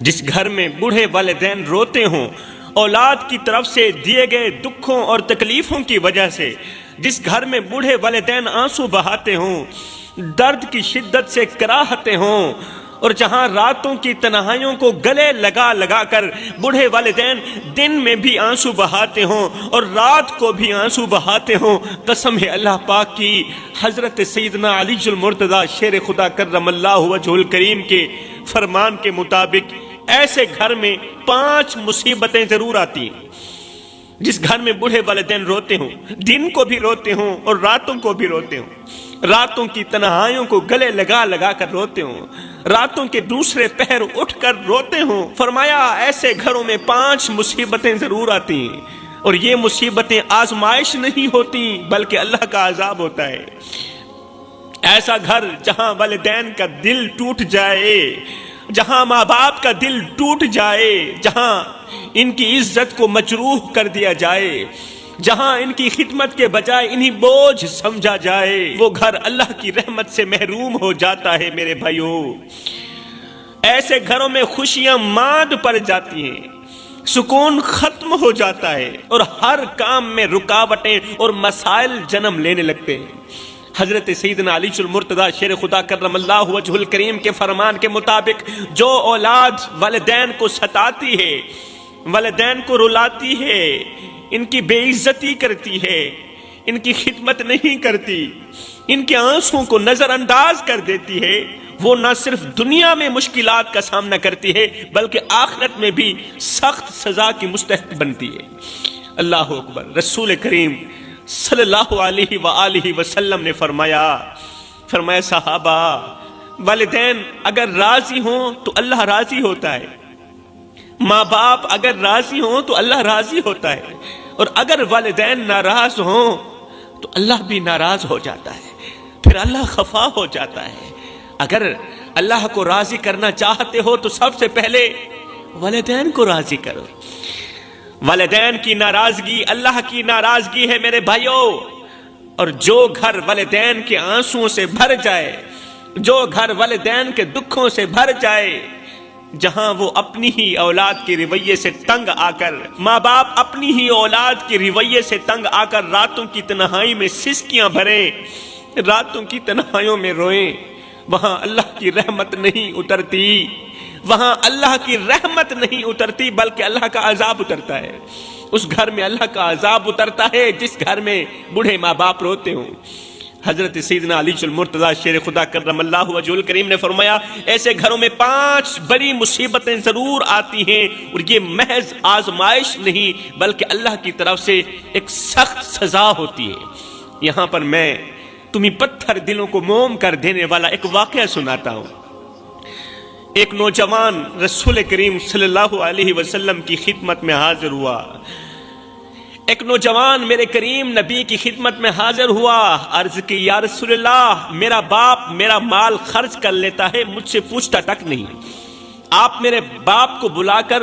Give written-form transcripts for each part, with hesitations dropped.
جس گھر میں بوڑھے والدین روتے ہوں اولاد کی طرف سے دیے گئے دکھوں اور تکلیفوں کی وجہ سے، جس گھر میں بوڑھے والدین آنسو بہاتے ہوں، درد کی شدت سے کراہتے ہوں، اور جہاں راتوں کی تنہائیوں کو گلے لگا لگا کر بوڑھے والدین دن میں بھی آنسو بہاتے ہوں اور رات کو بھی آنسو بہاتے ہوں، قسم ہے اللہ پاک کی، حضرت سیدنا علی المرتضیٰ شیر خدا کرم اللہ وجہہ الکریم کے فرمان کے مطابق ایسے گھر میں 5 مصیبتیں ضرور آتی ہیں۔ جس گھر میں بوڑھے والدین روتے ہوں، دن کو بھی روتے ہوں اور راتوں کو بھی روتے ہوں، راتوں کی تنہائیوں کو گلے لگا لگا کر روتے ہوں، راتوں کے دوسرے پہر اٹھ کر روتے ہوں، فرمایا ایسے گھروں میں 5 مصیبتیں ضرور آتی ہیں، اور یہ مصیبتیں آزمائش نہیں ہوتی بلکہ اللہ کا عذاب ہوتا ہے۔ ایسا گھر جہاں والدین کا دل ٹوٹ جائے، جہاں ماں باپ کا دل ٹوٹ جائے، جہاں ان کی عزت کو مجروح کر دیا جائے، جہاں ان کی خدمت کے بجائے انہیں بوجھ سمجھا جائے، وہ گھر اللہ کی رحمت سے محروم ہو جاتا ہے میرے بھائیوں۔ ایسے گھروں میں خوشیاں ماند پڑ جاتی ہیں، سکون ختم ہو جاتا ہے، اور ہر کام میں رکاوٹیں اور مسائل جنم لینے لگتے ہیں۔ حضرت سیدنا علی المرتضیٰ شیر خدا کرم اللہ وجہہ الکریم کے فرمان کے مطابق جو اولاد والدین کو ستاتی ہے، والدین کو رلاتی ہے، ان کی بے عزتی کرتی ہے، ان کی خدمت نہیں کرتی، ان کے آنسوں کو نظر انداز کر دیتی ہے، وہ نہ صرف دنیا میں مشکلات کا سامنا کرتی ہے بلکہ آخرت میں بھی سخت سزا کی مستحق بنتی ہے۔ اللہ اکبر۔ رسول کریم صلی اللہ علیہ وآلہ وسلم نے فرمایا صحابہ، والدین اگر راضی ہوں تو اللہ راضی ہوتا ہے، ماں باپ اگر راضی ہوں تو اللہ راضی ہوتا ہے، اور اگر والدین ناراض ہوں تو اللہ بھی ناراض ہو جاتا ہے، پھر اللہ خفا ہو جاتا ہے۔ اگر اللہ کو راضی کرنا چاہتے ہو تو سب سے پہلے والدین کو راضی کرو۔ والدین کی ناراضگی اللہ کی ناراضگی ہے میرے بھائیوں، اور جو گھر والدین کے آنسوؤں سے بھر جائے، جو گھر والدین کے دکھوں سے بھر جائے، جہاں وہ اپنی ہی اولاد کے رویے سے تنگ آ کر، ماں باپ اپنی ہی اولاد کے رویے سے تنگ آ کر راتوں کی تنہائی میں سسکیاں بھریں، راتوں کی تنہائیوں میں روئیں، وہاں اللہ کی رحمت نہیں اترتی، وہاں اللہ کی رحمت نہیں اترتی بلکہ اللہ کا عذاب اترتا ہے۔ اس گھر میں اللہ کا عذاب اترتا ہے جس گھر میں بوڑھے ماں باپ روتے ہوں۔ حضرت سیدنا علی المرتضیٰ شیر خدا کرم اللہ وجہہ الکریم نے فرمایا ایسے گھروں میں 5 بڑی مصیبتیں ضرور آتی ہیں، اور یہ محض آزمائش نہیں بلکہ اللہ کی طرف سے ایک سخت سزا ہوتی ہے۔ یہاں پر میں تمہیں پتھر دلوں کو موم کر دینے والا ایک واقعہ سناتا ہوں۔ ایک نوجوان رسول کریم صلی اللہ علیہ وسلم کی خدمت میں حاضر ہوا۔ ایک نوجوان میرے کریم نبی کی خدمت میں حاضر ہوا، عرض کی یا رسول اللہ، میرا باپ میرا مال خرچ کر لیتا ہے، مجھ سے پوچھتا تک نہیں، آپ میرے باپ کو بلا کر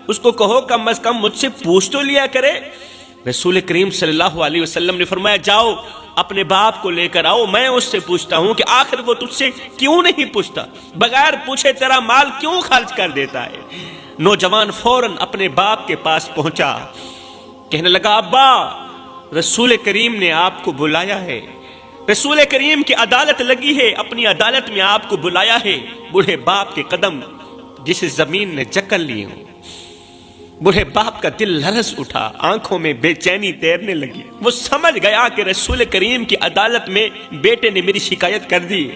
اس کو کہو کم از کم مجھ سے پوچھ تو لیا کرے۔ رسول کریم صلی اللہ علیہ وسلم نے فرمایا جاؤ اپنے باپ کو لے کر آؤ، میں اس سے پوچھتا ہوں کہ آخر وہ تجھ سے کیوں نہیں پوچھتا، بغیر پوچھے تیرا مال کیوں خرچ کر دیتا ہے۔ نوجوان فوراً اپنے باپ کے پاس پہنچا، کہنے لگا ابا، رسول کریم نے آپ کو بلایا ہے، رسول کریم کی عدالت لگی ہے، اپنی عدالت میں آپ کو بلایا ہے۔ بوڑھے باپ کے قدم جسے زمین نے جکڑ لیے ہوں، بوڑھے باپ کا دل لرز اٹھا، آنکھوں میں بے چینی تیرنے لگی، وہ سمجھ گیا کہ رسول کریم کی عدالت میں بیٹے نے میری شکایت کر دی۔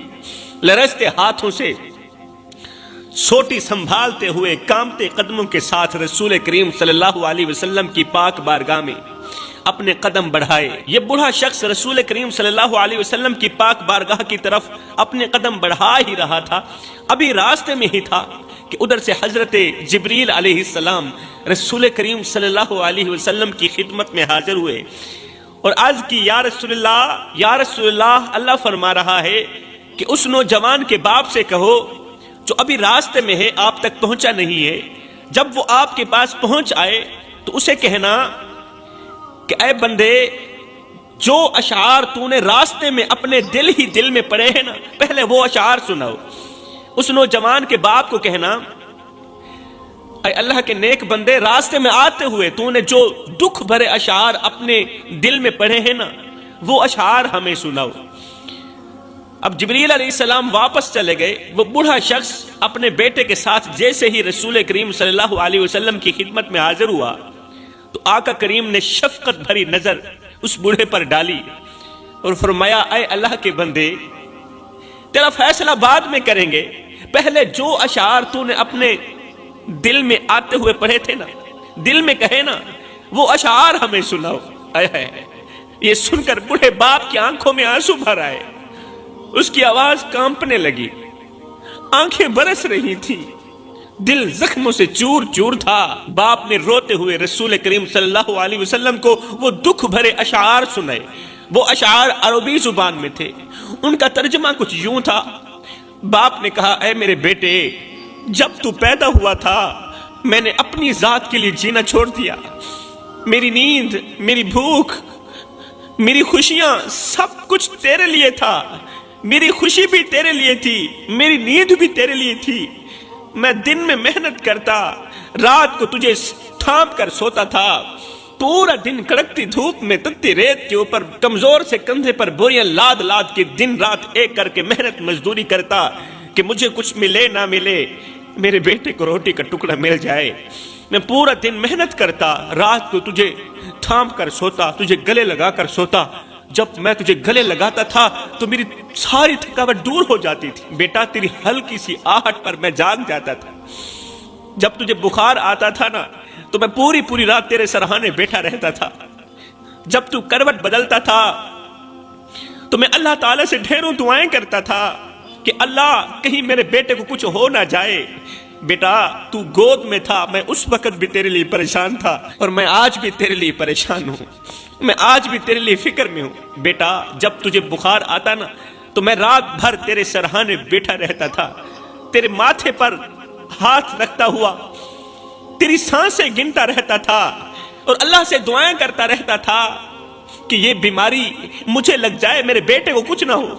لرزتے ہاتھوں سے سوٹی سنبھالتے ہوئے کامتے قدموں کے ساتھ رسول کریم صلی اللہ علیہ وسلم کی پاک بارگاہ میں اپنے قدم بڑھائے۔ یہ بوڑھا شخص رسول کریم صلی اللہ علیہ وسلم کی پاک بارگاہ کی طرف اپنے قدم بڑھا ہی رہا تھا، ابھی راستے میں ہی تھا کہ ادھر سے حضرت جبریل علیہ السلام رسول کریم صلی اللہ علیہ وسلم کی خدمت میں حاضر ہوئے اور عرض کی یا رسول اللہ، اللہ فرما رہا ہے کہ اس نوجوان کے باپ سے کہو جو ابھی راستے میں ہے، آپ تک پہنچا نہیں ہے، جب وہ آپ کے پاس پہنچ آئے تو اسے کہنا کہ اے بندے، جو اشعار تو نے راستے میں اپنے دل میں پڑے ہیں نا، پہلے وہ اشعار سناؤ۔ اس نوجوان کے باپ کو کہنا اے اللہ کے نیک بندے، راستے میں آتے ہوئے تو نے جو دکھ بھرے اشعار اپنے دل میں پڑھے ہیں نا، وہ اشعار ہمیں سناؤ۔ اب جبریل علیہ السلام واپس چلے گئے۔ وہ بوڑھا شخص اپنے بیٹے کے ساتھ جیسے ہی رسول کریم صلی اللہ علیہ وسلم کی خدمت میں حاضر ہوا تو آقا کریم نے شفقت بھری نظر اس بوڑھے پر ڈالی اور فرمایا، اے اللہ کے بندے، تیرا فیصلہ بعد میں کریں گے، پہلے جو اشعار تو نے اپنے دل میں آتے ہوئے پڑھے تھے نا، دل میں کہے نا، وہ اشعار ہمیں سناؤ۔ یہ سن کر بوڑھے باپ کی آنکھوں میں آنسو بھر آئے، اس کی آواز کانپنے لگی، آنکھیں برس رہی تھی، دل زخموں سے چور چور تھا۔ باپ نے روتے ہوئے رسول کریم صلی اللہ علیہ وسلم کو وہ دکھ بھرے اشعار سنائے۔ وہ اشعار عربی زبان میں تھے، ان کا ترجمہ کچھ یوں تھا۔ باپ نے کہا، اے میرے بیٹے، جب تو پیدا ہوا تھا میں نے اپنی ذات کے لیے جینا چھوڑ دیا، میری نیند، میری بھوک، میری خوشیاں، سب کچھ تیرے لیے تھا، میری خوشی بھی تیرے لیے تھی، میری نیند بھی تیرے لیے تھی۔ میں دن میں محنت کرتا، رات کو تجھے تھام کر سوتا تھا، پورا دن کڑکتی دھوپ میں تتی ریت کے اوپر کمزور سے کندھے پر بوریاں لاد لاد کے دن رات ایک کر کے محنت مزدوری کرتا کہ مجھے کچھ ملے نہ ملے، میرے بیٹے کو روٹی کا ٹکڑا مل جائے۔ میں پورا دن محنت کرتا، رات کو تجھے تھام کر سوتا، تجھے گلے لگا کر سوتا۔ جب میں تجھے گلے لگاتا تھا تو میری ساری تھکاوٹ دور ہو جاتی تھی۔ بیٹا، تیری ہلکی سی آہٹ پر میں جاگ جاتا تھا۔ جب تجھے بخار آتا تھا نا تو میں پوری رات تیرے سرہانے بیٹھا رہتا تھا۔ جب تو کروٹ بدلتا تھا تو میں اللہ تعالیٰ سے ڈھیروں دعائیں کرتا تھا کہ اللہ کہیں میرے بیٹے کو کچھ ہو نہ جائے۔ بیٹا، تو گود میں تھا، میں اس وقت بھی تیرے لیے پریشان تھا اور میں آج بھی تیرے لیے پریشان ہوں، میں آج بھی تیرے لیے فکر میں ہوں۔ بیٹا، جب تجھے بخار آتا نا تو میں رات بھر تیرے سرہانے بیٹھا رہتا تھا، تیرے ماتھے پر ہاتھ رکھتا ہوا تیری سانسیں گنتا رہتا تھا اور اللہ سے دعائیں کرتا رہتا تھا کہ یہ بیماری مجھے لگ جائے، میرے بیٹے کو کچھ نہ ہو،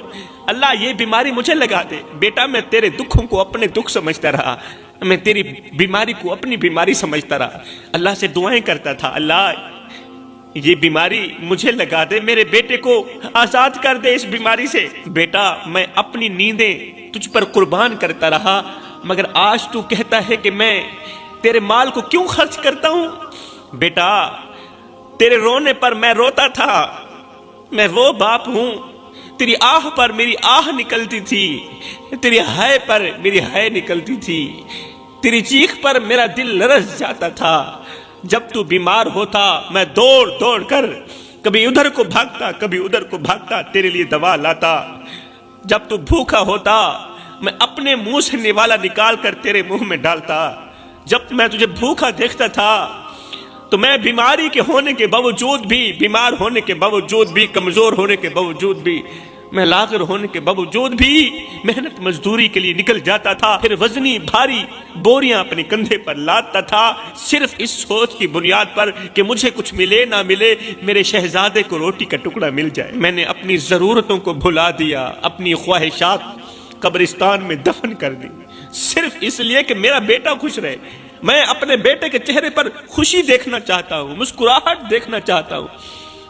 اللہ یہ بیماری مجھے لگا دے۔ بیٹا، میں تیرے دکھوں کو اپنے دکھ سمجھتا رہا، میں تیری بیماری کو اپنی بیماری سمجھتا رہا، اللہ سے دعائیں کرتا تھا، اللہ یہ بیماری مجھے لگا دے، میرے بیٹے کو آزاد کر دے اس بیماری سے۔ بیٹا، میں اپنی نیندیں تجھ پر قربان کرتا رہا، مگر آج تو کہتا ہے کہ میں تیرے مال کو کیوں خرچ کرتا ہوں؟ بیٹا، تیرے رونے پر میں روتا تھا، میں وہ باپ ہوں، تیری آہ پر میری آہ نکلتی تھی، تیری ہائے پر میری ہائے نکلتی تھی، تیری چیخ پر میرا دل لرز جاتا تھا۔ جب تو بیمار ہوتا میں دوڑ دوڑ کر کبھی ادھر کو بھاگتا کبھی ادھر کو بھاگتا، تیرے لیے دوا لاتا۔ جب تو بھوکا ہوتا میں اپنے منہ سے نوالا نکال کر تیرے منہ میں ڈالتا۔ جب میں تجھے بھوکا دیکھتا تھا تو میں بیماری کے ہونے کے باوجود بھی، بیمار ہونے کے باوجود بھی، کمزور ہونے کے باوجود بھی، میں لاغر ہونے کے باوجود بھی محنت مزدوری کے لیے نکل جاتا تھا، پھر وزنی بھاری بوریاں اپنے کندھے پر لاتا تھا، صرف اس سوچ کی بنیاد پر کہ مجھے کچھ ملے نہ ملے، میرے شہزادے کو روٹی کا ٹکڑا مل جائے۔ میں نے اپنی ضرورتوں کو بھلا دیا، اپنی خواہشات قبرستان میں دفن کر دی، صرف اس لیے کہ میرا بیٹا خوش رہے۔ میں اپنے بیٹے کے چہرے پر خوشی دیکھنا چاہتا ہوں، مسکراہٹ دیکھنا چاہتا ہوں۔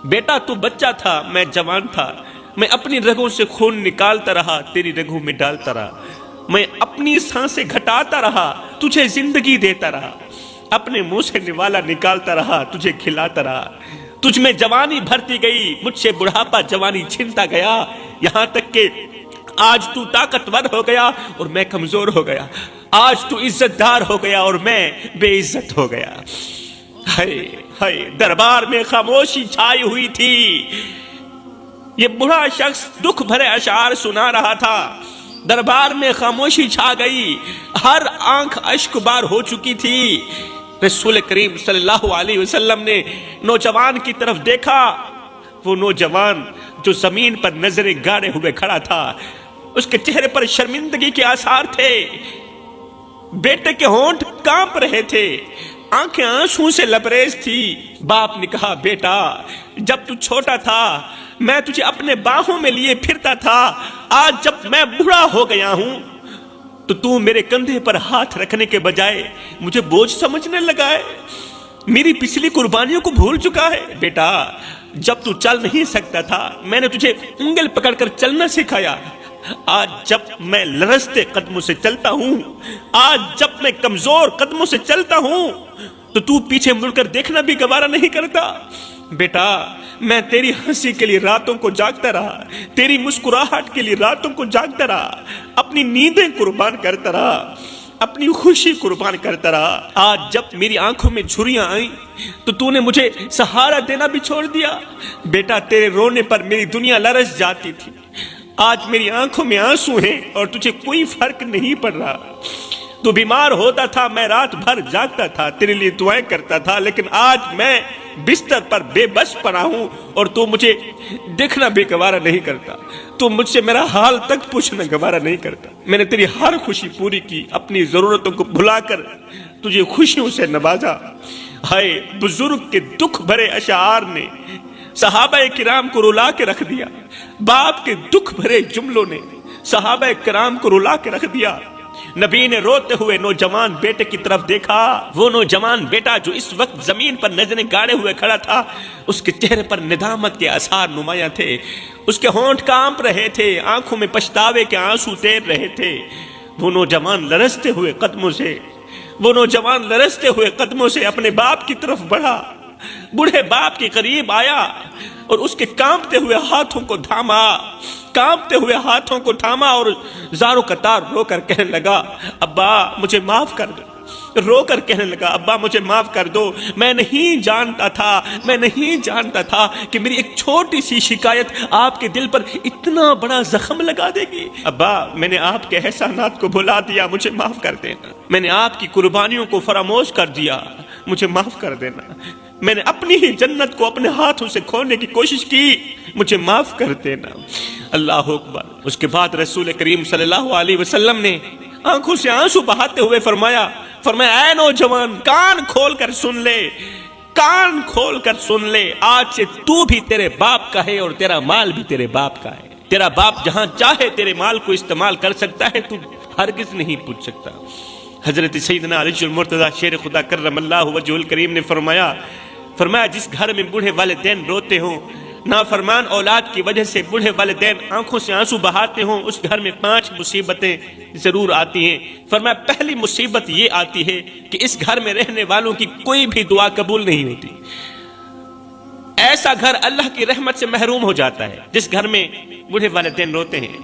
بیٹا، تو بچہ تھا، میں جوان تھا، میں اپنی رگوں سے خون نکالتا رہا، تیری رگوں میں ڈالتا رہا، میں اپنی سانسیں گھٹاتا رہا، تجھے زندگی دیتا رہا، اپنے منہ سے نوالا نکالتا رہا، تجھے کھلاتا رہا۔ تجھ میں جوانی بھرتی گئی، مجھ سے بڑھاپا جوانی چھنتا گیا، یہاں تک کہ آج تو طاقتور ہو گیا اور میں کمزور ہو گیا، آج تو عزت دار ہو گیا اور میں بے عزت ہو گیا۔ ہائے ہائے، دربار میں خاموشی چھائی ہوئی تھی۔ یہ بڑھا شخص دکھ بھرے اشعار سنا رہا تھا، دربار میں خاموشی چھا گئی، ہر آنکھ اشک بار ہو چکی تھی۔ رسول کریم صلی اللہ علیہ وسلم نے نوجوان کی طرف دیکھا، وہ نوجوان جو زمین پر نظریں گاڑے ہوئے کھڑا تھا، اس کے چہرے پر شرمندگی کے آثار تھے، بیٹے کے ہونٹ کانپ رہے تھے، آنکھیں آنسوں سے لبریز تھی۔ باپ نے کہا، بیٹا، جب تو چھوٹا تھا میں تجھے اپنے باہوں میں لیے پھرتا تھا، آج جب میں بوڑھا ہو گیا ہوں تو میرے کندھے پر ہاتھ رکھنے کے بجائے مجھے بوجھ سمجھنے لگا ہے، میری پچھلی قربانیوں کو بھول چکا ہے۔ بیٹا، جب تو چل نہیں سکتا تھا میں نے تجھے انگل پکڑ کر چلنا سکھایا، آج جب میں لرزتے قدموں سے چلتا ہوں، آج جب میں کمزور قدموں سے چلتا ہوں تو پیچھے مڑ کر دیکھنا بھی گوارا نہیں کرتا۔ بیٹا، میں تیری ہنسی کے لیے راتوں کو جاگتا رہا، تیری مسکراہٹ کے لیے راتوں کو جاگتا رہا، اپنی نیندیں قربان کرتا رہا، اپنی خوشی قربان کرتا رہا۔ آج جب میری آنکھوں میں جھریاں آئیں تو نے مجھے سہارا دینا بھی چھوڑ دیا۔ بیٹا، تیرے رونے پر میری دنیا لرز جاتی تھی، آج میری آنکھوں میں آنسو ہیں اور تجھے کوئی فرق نہیں پڑ رہا۔ تو بیمار ہوتا تھا، میں رات بھر جاگتا تھا، تیرے لیے دعائیں کرتا تھا، لیکن آج میں بستر پر بے بس پڑا ہوں اور تو مجھے دیکھنا بھی گوارا نہیں کرتا، تو مجھ سے میرا حال تک پوچھنا گوارا نہیں کرتا۔ میں نے تیری ہر خوشی پوری کی، اپنی ضرورتوں کو بھلا کر تجھے خوشیوں سے نوازا۔ ہائے، بزرگ کے دکھ بھرے اشعار نے صحابہ کرام کو رلا کے رکھ دیا، باپ کے دکھ بھرے جملوں نے صحابہ کرام کو رلا کے رکھ دیا۔ نبی نے روتے ہوئے نوجوان بیٹے کی طرف دیکھا، وہ نوجوان بیٹا جو اس وقت زمین پر نظریں گاڑے ہوئے کھڑا تھا، اس کے چہرے پر ندامت کے آثار نمایاں تھے، اس کے ہونٹ کانپ رہے تھے، آنکھوں میں پچھتاوے کے آنسو تیر رہے تھے۔ وہ نوجوان لرزتے ہوئے قدموں سے اپنے باپ کی طرف بڑھا، بوڑھے باپ کے قریب آیا اور اس کے کانپتے ہوئے ہاتھوں کو تھاما اور زاروں قطار رو کر کہنے لگا، ابا مجھے معاف کر دو۔ رو کر کہنے لگا، ابا مجھے معاف کر دو، میں نہیں جانتا تھا کہ میری ایک چھوٹی سی شکایت آپ کے دل پر اتنا بڑا زخم لگا دے گی۔ ابا، میں نے آپ کے احسانات کو بھلا دیا، مجھے معاف کر دینا۔ میں نے آپ کی قربانیوں کو فراموش کر دیا، مجھے معاف کر دینا۔ میں نے اپنی ہی جنت کو اپنے ہاتھوں سے کھونے کی کوشش کی، مجھے معاف کر دینا۔ اللہ اکبر۔ اس کے بعد رسول کریم صلی اللہ علیہ وسلم نے آنکھوں سے آنسو بہاتے ہوئے فرمایا، اے نوجوان، کان کھول کر سن لے، آج سے تو بھی تیرے باپ کا ہے اور تیرا مال بھی تیرے باپ کا ہے۔ تیرا باپ جہاں چاہے تیرے مال کو استعمال کر سکتا ہے، تو ہرگز نہیں پوچھ سکتا۔ حضرت سیدنا علی المرتضیٰ شیر خدا کرم اللہ وجہہ الکریم نے فرمایا جس گھر میں بوڑھے والدین روتے ہوں، نافرمان اولاد کی وجہ سے بوڑھے والدین آنکھوں سے آنسو بہاتے ہوں، اس گھر میں 5 مصیبتیں ضرور آتی ہیں۔ فرمایا پہلی مصیبت یہ آتی ہے کہ اس گھر میں رہنے والوں کی کوئی بھی دعا قبول نہیں ہوتی۔ ایسا گھر اللہ کی رحمت سے محروم ہو جاتا ہے جس گھر میں بوڑھے والدین روتے ہیں۔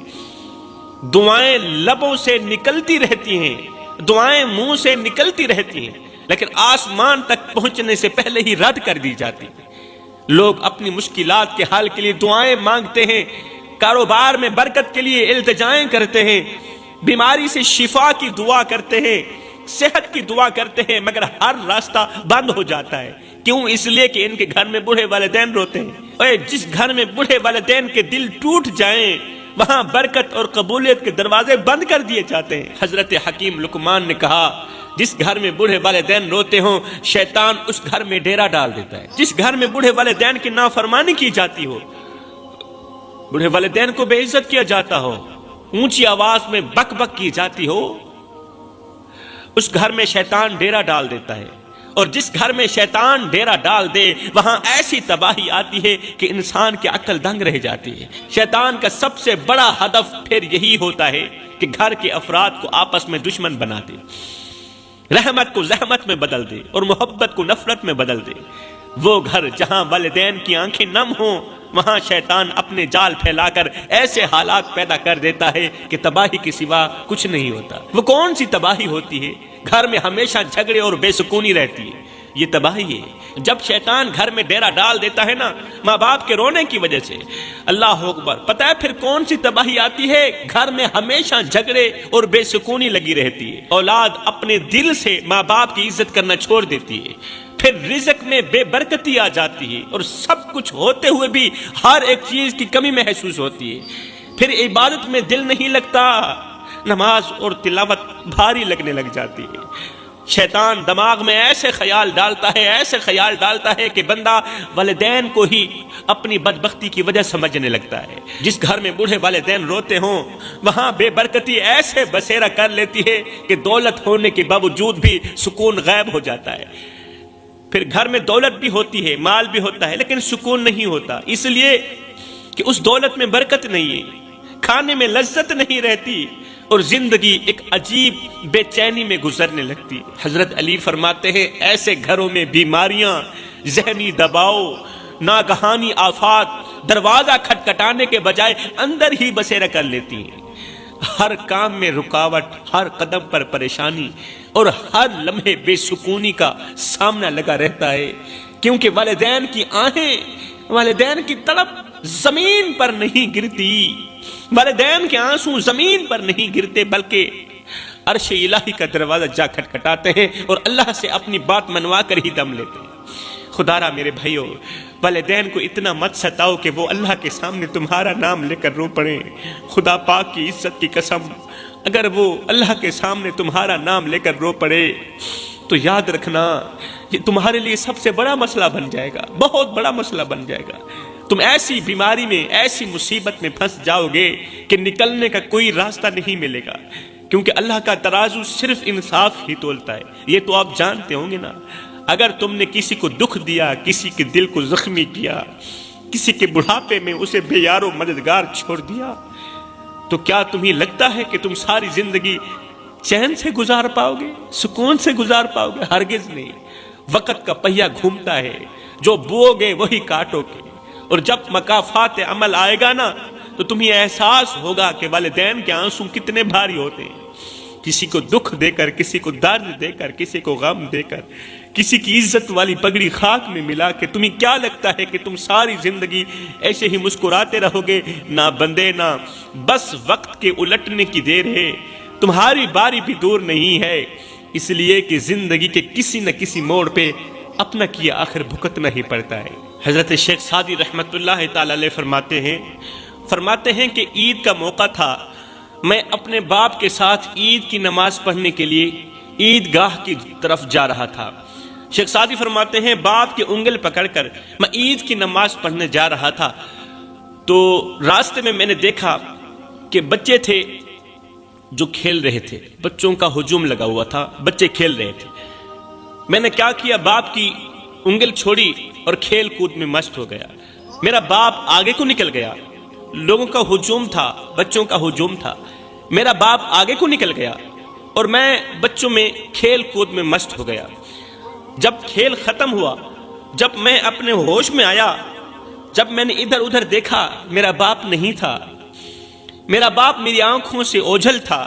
دعائیں لبوں سے نکلتی رہتی ہیں، دعائیں منہ سے نکلتی رہتی ہیں، لیکن آسمان تک پہنچنے سے پہلے ہی رد کر دی جاتی۔ لوگ اپنی مشکلات کے حل کے لیے دعائیں مانگتے ہیں، کاروبار میں برکت کے لیے التجائیں کرتے ہیں، بیماری سے شفا کی دعا کرتے ہیں، صحت کی دعا کرتے ہیں، مگر ہر راستہ بند ہو جاتا ہے۔ کیوں؟ اس لیے کہ ان کے گھر میں بوڑھے والدین روتے ہیں۔ اور جس گھر میں بوڑھے والدین کے دل ٹوٹ جائیں، وہاں برکت اور قبولیت کے دروازے بند کر دیے جاتے ہیں۔ حضرت حکیم لقمان نے کہا، جس گھر میں بوڑھے والدین روتے ہوں، شیطان اس گھر میں ڈیرا ڈال دیتا ہے۔ جس گھر میں بوڑھے والدین کی نافرمانی کی جاتی ہو، بوڑھے والدین کو بے عزت کیا جاتا ہو، اونچی آواز میں بک بک کی جاتی ہو، اس گھر میں شیطان ڈیرا ڈال دیتا ہے۔ اور جس گھر میں شیطان ڈیرا ڈال دے، وہاں ایسی تباہی آتی ہے کہ انسان کی عقل دنگ رہ جاتی ہے۔ شیطان کا سب سے بڑا ہدف پھر یہی ہوتا ہے کہ گھر کے افراد کو آپس میں دشمن بنا دے، رحمت کو زحمت میں بدل دے اور محبت کو نفرت میں بدل دے۔ وہ گھر جہاں والدین کی آنکھیں نم ہوں، وہاں شیطان اپنے جال پھیلا کر ایسے حالات پیدا کر دیتا ہے کہ تباہی کے سوا کچھ نہیں ہوتا۔ وہ کون سی تباہی ہوتی ہے؟ گھر میں ہمیشہ جھگڑے اور بے سکونی رہتی ہے، یہ تباہی ہے۔ جب شیطان گھر میں ڈیرا ڈال دیتا ہے نا، ماں باپ کے رونے کی وجہ سے، اللہ اکبر، پتہ ہے پھر کون سی تباہی آتی ہے؟ گھر میں ہمیشہ جھگڑے اور بے سکونی لگی رہتی ہے۔ اولاد اپنے دل سے ماں باپ کی عزت کرنا چھوڑ دیتی ہے، پھر رزق میں بے برکتی آ جاتی ہے، اور سب کچھ ہوتے ہوئے بھی ہر ایک چیز کی کمی محسوس ہوتی ہے۔ پھر عبادت میں دل نہیں لگتا، نماز اور تلاوت بھاری لگنے لگ جاتی ہے۔ شیطان دماغ میں ایسے خیال ڈالتا ہے کہ بندہ والدین کو ہی اپنی بدبختی کی وجہ سمجھنے لگتا ہے۔ جس گھر میں بوڑھے والدین روتے ہوں وہاں بے برکتی ایسے بسیرا کر لیتی ہے کہ دولت ہونے کے باوجود بھی سکون غائب ہو جاتا ہے۔ پھر گھر میں دولت بھی ہوتی ہے، مال بھی ہوتا ہے، لیکن سکون نہیں ہوتا، اس لیے کہ اس دولت میں برکت نہیں ہے، کھانے میں لذت نہیں رہتی، اور زندگی ایک عجیب بے چینی میں گزرنے لگتی۔ حضرت علی فرماتے ہیں ایسے گھروں میں بیماریاں، ذہنی دباؤ، ناگہانی آفات دروازہ کھٹکھٹانے کے بجائے اندر ہی بسیرا کر لیتی ہیں۔ ہر کام میں رکاوٹ، ہر قدم پر پریشانی اور ہر لمحے بے سکونی کا سامنا لگا رہتا ہے، کیونکہ والدین کی آہیں، والدین کی تڑپ زمین پر نہیں گرتی، والدین کے آنسو زمین پر نہیں گرتے، بلکہ عرش الہی کا دروازہ جا کھٹکھٹاتے ہیں اور اللہ سے اپنی بات منوا کر ہی دم لیتے ہیں۔ خدا را میرے بھائیو، والدین کو اتنا مت ستاؤ کہ وہ اللہ کے سامنے تمہارا نام لے کر رو پڑیں۔ خدا پاک کی عزت کی قسم، اگر وہ اللہ کے سامنے تمہارا نام لے کر رو پڑے تو یاد رکھنا یہ تمہارے لیے سب سے بڑا مسئلہ بن جائے گا، بہت بڑا مسئلہ بن جائے گا۔ تم ایسی بیماری میں، ایسی مصیبت میں پھنس جاؤ گے کہ نکلنے کا کوئی راستہ نہیں ملے گا، کیونکہ اللہ کا ترازو صرف انصاف ہی تولتا ہے، یہ تو آپ جانتے ہوں گے نا۔ اگر تم نے کسی کو دکھ دیا، کسی کے دل کو زخمی کیا، کسی کے بڑھاپے میں اسے بے یار و مددگار چھوڑ دیا، تو کیا تمہیں لگتا ہے کہ تم ساری زندگی چین سے گزار پاؤ گے، سکون سے گزار پاؤ گے؟ ہرگز نہیں۔ وقت کا پہیہ گھومتا ہے، جو بو گے وہی کاٹو گے، اور جب مکافات عمل آئے گا نا تو تمہیں احساس ہوگا کہ والدین کے آنسو کتنے بھاری ہوتے ہیں۔ کسی کو دکھ دے کر، کسی کو درد دے کر، کسی کو غم دے کر، کسی کی عزت والی پگڑی خاک میں ملا کے تمہیں کیا لگتا ہے کہ تم ساری زندگی ایسے ہی مسکراتے رہو گے؟ نہ بندے، نہ، بس وقت کے الٹنے کی دیر ہے، تمہاری باری بھی دور نہیں ہے، اس لیے کہ زندگی کے کسی نہ کسی موڑ پہ اپنا کیا آخر بھگتنا ہی پڑتا ہے۔ حضرت شیخ سعدی رحمت اللہ تعالی علیہ فرماتے ہیں کہ عید کا موقع تھا، میں اپنے باپ کے ساتھ عید کی نماز پڑھنے کے لیے عید گاہ کی طرف جا رہا تھا۔ شیخ سعدی فرماتے ہیں باپ کی انگل پکڑ کر میں عید کی نماز پڑھنے جا رہا تھا، تو راستے میں میں نے دیکھا کہ بچے تھے جو کھیل رہے تھے، بچوں کا ہجوم لگا ہوا تھا، بچے کھیل رہے تھے۔ میں نے کیا کیا، باپ کی انگل چھوڑی اور کھیل کود میں مست ہو گیا۔ میرا باپ آگے کو نکل گیا، لوگوں کا ہجوم تھا، بچوں کا ہجوم تھا، میرا باپ آگے کو نکل گیا اور میں بچوں میں کھیل کود میں مست ہو گیا۔ جب کھیل ختم ہوا، جب میں اپنے ہوش میں آیا، جب میں نے ادھر ادھر دیکھا، میرا باپ نہیں تھا، میرا باپ میری آنکھوں سے اوجھل تھا۔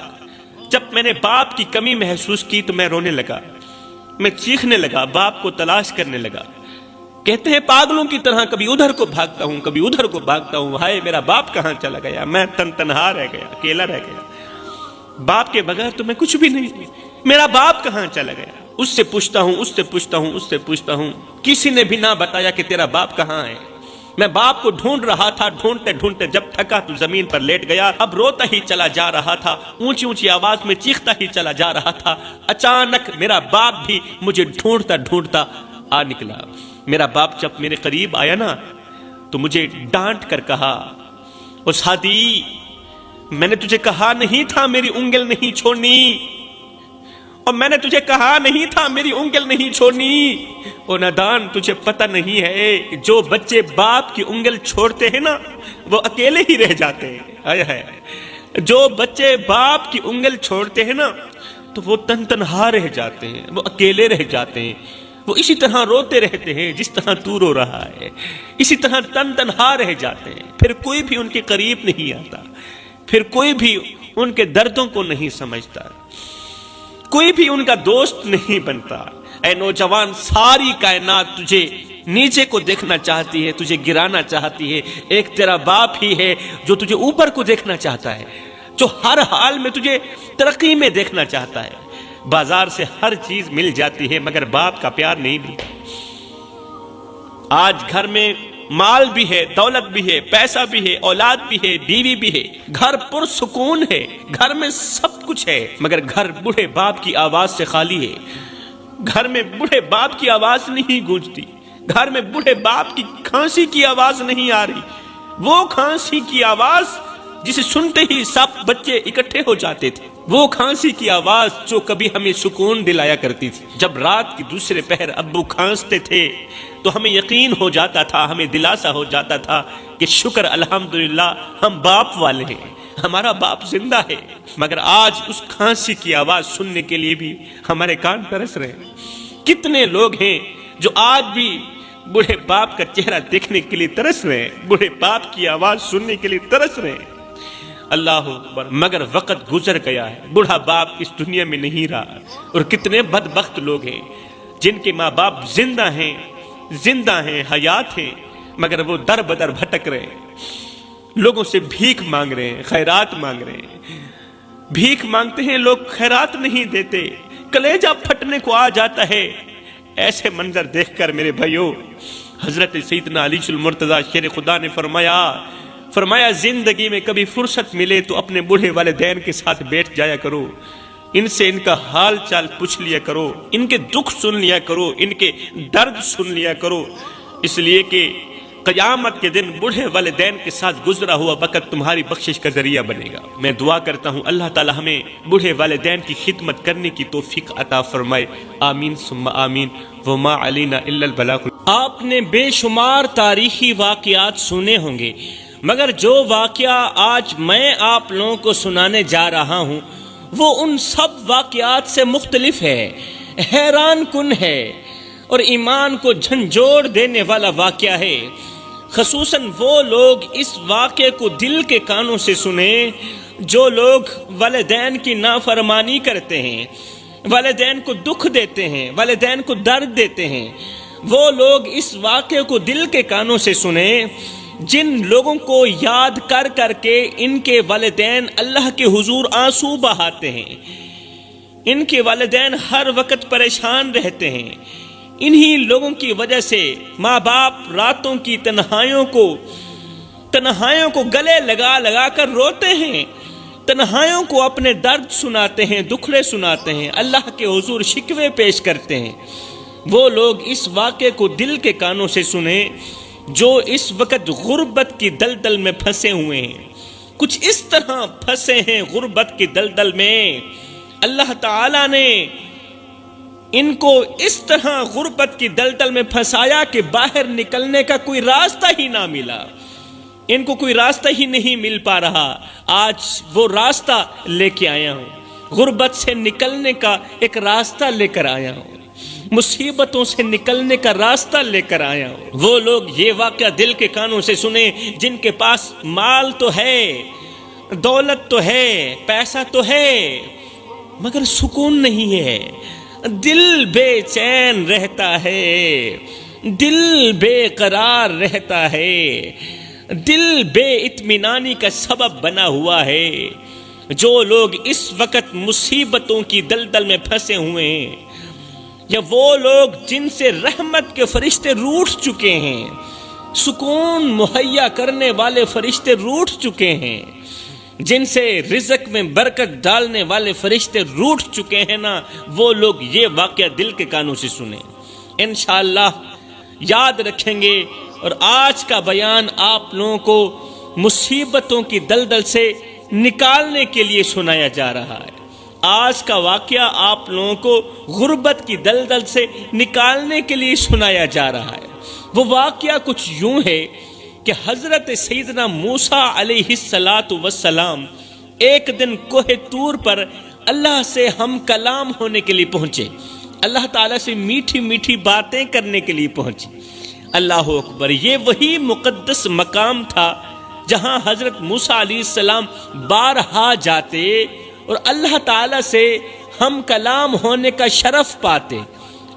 جب میں نے باپ کی کمی محسوس کی تو میں رونے لگا، میں چیخنے لگا، باپ کو تلاش کرنے لگا۔ کہتے ہیں پاگلوں کی طرح کبھی ادھر کو بھاگتا ہوں، کبھی ادھر کو بھاگتا ہوں، ہائے میرا باپ کہاں چلا گیا، میں تنہا رہ گیا، اکیلا رہ گیا، باپ کے بغیر تو میں کچھ بھی نہیں، میرا باپ کہاں چلا گیا۔ اس سے پوچھتا ہوں، اس سے پوچھتا ہوں، اس سے پوچھتا ہوں، کسی نے بھی نہ بتایا کہ تیرا باپ کہاں ہے۔ میں باپ کو ڈھونڈ رہا تھا، ڈھونڈتے ڈھونڈتے جب تھکا تو زمین پر لیٹ گیا، اب روتا ہی چلا جا رہا تھا، اونچی اونچی آواز میں چیختا ہی چلا جا رہا تھا۔ اچانک میرا باپ بھی مجھے ڈھونڈتا ڈھونڈتا آ نکلا۔ میرا باپ جب میرے قریب آیا نا تو مجھے ڈانٹ کر کہا، او سعدی، میں نے تجھے کہا نہیں تھا میری انگل نہیں چھوڑنی، اور میں نے تجھے کہا نہیں تھا میری انگل نہیں چھوڑنی۔ او نادان، تجھے پتہ نہیں ہے کہ جو بچے باپ کی انگل چھوڑتے ہیں نا وہ اکیلے ہی رہ جاتے ہیں۔ جو بچے باپ کی انگل چھوڑتے ہیں نا تو وہ تنہا رہ جاتے ہیں، وہ اکیلے رہ جاتے ہیں، وہ اسی طرح روتے رہتے ہیں جس طرح تو رو رہا ہے، اسی طرح تنہا رہ جاتے ہیں، پھر کوئی بھی ان کے قریب نہیں آتا، پھر کوئی بھی ان کے دردوں کو نہیں سمجھتا، کوئی بھی ان کا دوست نہیں بنتا۔ اے نوجوان، ساری کائنات تجھے نیچے کو دیکھنا چاہتی ہے، تجھے گرانا چاہتی ہے، ایک تیرا باپ ہی ہے جو تجھے اوپر کو دیکھنا چاہتا ہے، جو ہر حال میں تجھے ترقی میں دیکھنا چاہتا ہے۔ بازار سے ہر چیز مل جاتی ہے مگر باپ کا پیار نہیں ملتا۔ آج گھر میں مال بھی ہے، دولت بھی ہے، پیسہ بھی ہے، اولاد بھی ہے، بیوی بھی ہے، گھر پرسکون ہے، گھر میں سب کچھ ہے، مگر گھر بوڑھے باپ کی آواز سے خالی ہے۔ گھر میں بوڑھے باپ کی آواز نہیں گونجتی، گھر میں بوڑھے باپ کی کھانسی کی آواز نہیں آ رہی، وہ کھانسی کی آواز جسے سنتے ہی سب بچے اکٹھے ہو جاتے تھے، وہ کھانسی کی آواز جو کبھی ہمیں سکون دلایا کرتی تھی۔ جب رات کی دوسرے پہر ابو کھانستے تھے تو ہمیں یقین ہو جاتا تھا، ہمیں دلاسا ہو جاتا تھا کہ شکر الحمدللہ ہم باپ والے ہیں، ہمارا باپ زندہ ہے۔ مگر آج اس کھانسی کی آواز سننے کے لیے بھی ہمارے کان ترس رہے ہیں۔ کتنے لوگ ہیں جو آج بھی بوڑھے باپ کا چہرہ دیکھنے کے لیے ترس رہے ہیں، بوڑھے باپ کی آواز سننے کے لیے ترس رہے ہیں۔ اللہ اکبر، مگر وقت گزر گیا ہے، بوڑھا باپ اس دنیا میں نہیں رہا، اور کتنے بدبخت لوگ ہیں جن کے ماں باپ زندہ ہیں، حیات ہیں، مگر وہ در بدر بھٹک رہے ہیں، لوگوں سے بھیک مانگ رہے ہیں، خیرات مانگ رہے ہیں، بھیک مانگتے ہیں لوگ، خیرات نہیں دیتے، کلیجہ پھٹنے کو آ جاتا ہے۔ ایسے منظر دیکھ کر میرے بھائیو، حضرت سیدنا علی المرتضیٰ شیر خدا نے فرمایا زندگی میں کبھی فرصت ملے تو اپنے بوڑھے والدین کے ساتھ بیٹھ جایا کرو، ان سے ان کا حال چال پوچھ لیا کرو، ان کے دکھ سن لیا کرو، ان کے درد سن لیا کرو، اس لیے کہ قیامت کے دن بوڑھے والدین کے ساتھ گزرا ہوا وقت تمہاری بخشش کا ذریعہ بنے گا۔ میں دعا کرتا ہوں اللہ تعالی ہمیں بوڑھے والدین کی خدمت کرنے کی توفیق عطا فرمائے، آمین ثم آمین، وما علینا الا البلاغ۔ آپ نے بے شمار تاریخی واقعات سنے ہوں گے، مگر جو واقعہ آج میں آپ لوگوں کو سنانے جا رہا ہوں وہ ان سب واقعات سے مختلف ہے، حیران کن ہے اور ایمان کو جھنجھوڑ دینے والا واقعہ ہے۔ خصوصاً وہ لوگ اس واقعے کو دل کے کانوں سے سنیں جو لوگ والدین کی نافرمانی کرتے ہیں، والدین کو دکھ دیتے ہیں، والدین کو درد دیتے ہیں۔ وہ لوگ اس واقعے کو دل کے کانوں سے سنیں جن لوگوں کو یاد کر کر کے ان کے والدین اللہ کے حضور آنسو بہاتے ہیں، ان کے والدین ہر وقت پریشان رہتے ہیں۔ انہی لوگوں کی وجہ سے ماں باپ راتوں کی تنہائیوں کو گلے لگا لگا کر روتے ہیں، تنہائیوں کو اپنے درد سناتے ہیں، دکھڑے سناتے ہیں، اللہ کے حضور شکوے پیش کرتے ہیں۔ وہ لوگ اس واقعے کو دل کے کانوں سے سنیں جو اس وقت غربت کی دلدل میں پھنسے ہوئے ہیں، کچھ اس طرح پھنسے ہیں غربت کی دلدل میں، اللہ تعالیٰ نے ان کو اس طرح غربت کی دلدل میں پھنسایا کہ باہر نکلنے کا کوئی راستہ ہی نہ ملا، ان کو کوئی راستہ ہی نہیں مل پا رہا۔ آج وہ راستہ لے کے آیا ہوں، غربت سے نکلنے کا ایک راستہ لے کر آیا ہوں، مصیبتوں سے نکلنے کا راستہ لے کر آیا ہوں۔ وہ لوگ یہ واقعہ دل کے کانوں سے سنیں جن کے پاس مال تو ہے، دولت تو ہے، پیسہ تو ہے، مگر سکون نہیں ہے، دل بے چین رہتا ہے، دل بے قرار رہتا ہے، دل بے اطمینانی کا سبب بنا ہوا ہے۔ جو لوگ اس وقت مصیبتوں کی دلدل میں پھنسے ہوئے ہیں، یا وہ لوگ جن سے رحمت کے فرشتے روٹھ چکے ہیں، سکون مہیا کرنے والے فرشتے روٹھ چکے ہیں، جن سے رزق میں برکت ڈالنے والے فرشتے روٹھ چکے ہیں نا، وہ لوگ یہ واقعہ دل کے کانوں سے سنیں، انشاءاللہ یاد رکھیں گے۔ اور آج کا بیان آپ لوگوں کو مصیبتوں کی دلدل سے نکالنے کے لیے سنایا جا رہا ہے۔ آج کا واقعہ آپ لوگوں کو غربت کی دلدل سے نکالنے کے لیے سنایا جا رہا ہے۔ وہ واقعہ کچھ یوں ہے کہ حضرت سیدنا موسیٰ علیہ السلام ایک دن کوہ طور پر اللہ سے ہم کلام ہونے کے لیے پہنچے، اللہ تعالیٰ سے میٹھی میٹھی باتیں کرنے کے لیے پہنچے۔ اللہ اکبر، یہ وہی مقدس مقام تھا جہاں حضرت موسیٰ علیہ السلام بارہا جاتے اور اللہ تعالیٰ سے ہم کلام ہونے کا شرف پاتے۔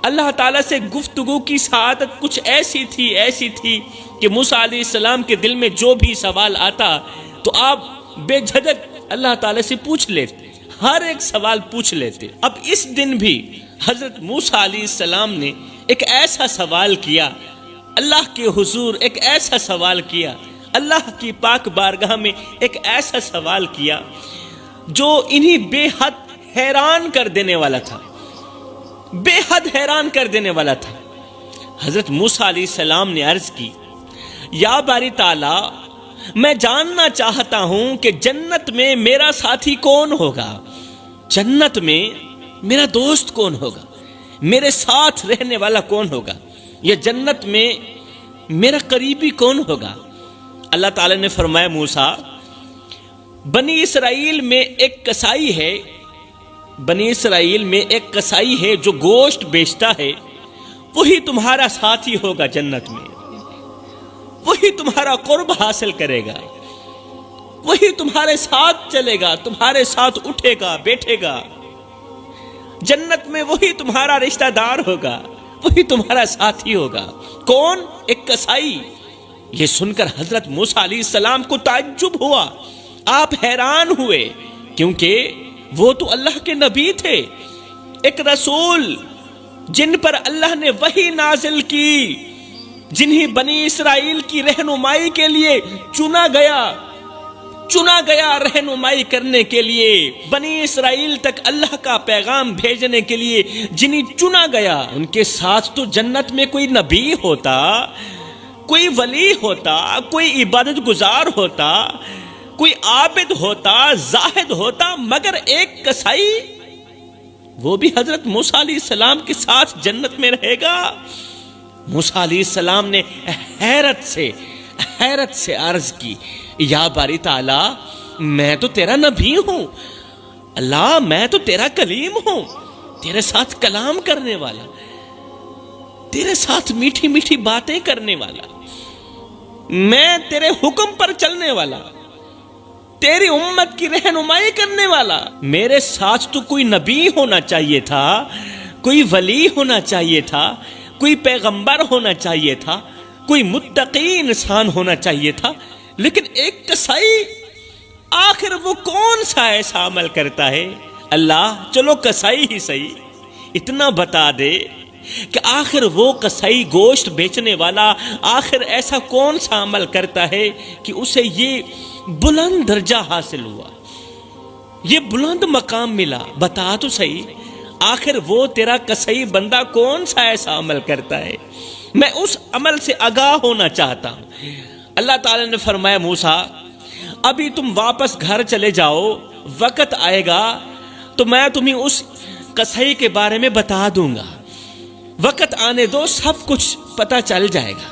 اللہ تعالیٰ سے گفتگو کی سعادت کچھ ایسی تھی کہ موسیٰ علیہ السلام کے دل میں جو بھی سوال آتا تو آپ بے جھجک اللہ تعالیٰ سے پوچھ لیتے، ہر ایک سوال پوچھ لیتے۔ اب اس دن بھی حضرت موسیٰ علیہ السلام نے ایک ایسا سوال کیا، اللہ کے حضور ایک ایسا سوال کیا، اللہ کی پاک بارگاہ میں ایک ایسا سوال کیا جو انہیں بے حد حیران کر دینے والا تھا۔ بے حد حیران کر دینے والا تھا۔ حضرت موسیٰ علیہ السلام نے عرض کی، یا باری تعالی، میں جاننا چاہتا ہوں کہ جنت میں میرا ساتھی کون ہوگا، جنت میں میرا دوست کون ہوگا، میرے ساتھ رہنے والا کون ہوگا، یا جنت میں میرا قریبی کون ہوگا۔ اللہ تعالی نے فرمایا، موسیٰ، بنی اسرائیل میں ایک کسائی ہے، بنی اسرائیل میں ایک کسائی ہے جو گوشت بیچتا ہے، وہی تمہارا ساتھی ہوگا جنت میں، وہی تمہارا قرب حاصل کرے گا، وہی تمہارے ساتھ چلے گا، تمہارے ساتھ اٹھے گا بیٹھے گا، جنت میں وہی تمہارا رشتہ دار ہوگا، وہی تمہارا ساتھی ہوگا۔ کون؟ ایک کسائی۔ یہ سن کر حضرت موسیٰ علیہ السلام کو تعجب ہوا، آپ حیران ہوئے، کیونکہ وہ تو اللہ کے نبی تھے، ایک رسول جن پر اللہ نے وحی نازل کی، جنہیں بنی اسرائیل کی رہنمائی کے لیے چنا گیا رہنمائی کرنے کے لیے، بنی اسرائیل تک اللہ کا پیغام بھیجنے کے لیے جنہیں چنا گیا، ان کے ساتھ تو جنت میں کوئی نبی ہوتا، کوئی ولی ہوتا، کوئی عبادت گزار ہوتا، کوئی عابد ہوتا، زاہد ہوتا، مگر ایک کسائی، وہ بھی حضرت موسیٰ علیہ السلام کے ساتھ جنت میں رہے گا۔ موسیٰ علیہ السلام نے حیرت سے عرض کی، یا باری تعالی، میں تو تیرا نبی ہوں، اللہ، میں تو تیرا کلیم ہوں، تیرے ساتھ کلام کرنے والا، تیرے ساتھ میٹھی میٹھی باتیں کرنے والا، میں تیرے حکم پر چلنے والا، تیری امت کی رہنمائی کرنے والا، میرے ساتھ تو کوئی نبی ہونا چاہیے تھا، کوئی ولی ہونا چاہیے تھا، کوئی پیغمبر ہونا چاہیے تھا، کوئی متقی انسان ہونا چاہیے تھا، لیکن ایک کسائی، آخر وہ کون سا ایسا عمل کرتا ہے؟ اللہ، چلو کسائی ہی صحیح، اتنا بتا دے کہ آخر وہ کسائی گوشت بیچنے والا آخر ایسا کون سا عمل کرتا ہے کہ اسے یہ بلند درجہ حاصل ہوا، یہ بلند مقام ملا، بتا تو صحیح، آخر وہ تیرا کسائی بندہ کون سا ایسا عمل کرتا ہے، میں اس عمل سے آگاہ ہونا چاہتا ہوں۔ اللہ تعالی نے فرمایا، موسیٰ، ابھی تم واپس گھر چلے جاؤ، وقت آئے گا تو میں تمہیں اس کسائی کے بارے میں بتا دوں گا، وقت آنے دو، سب کچھ پتہ چل جائے گا۔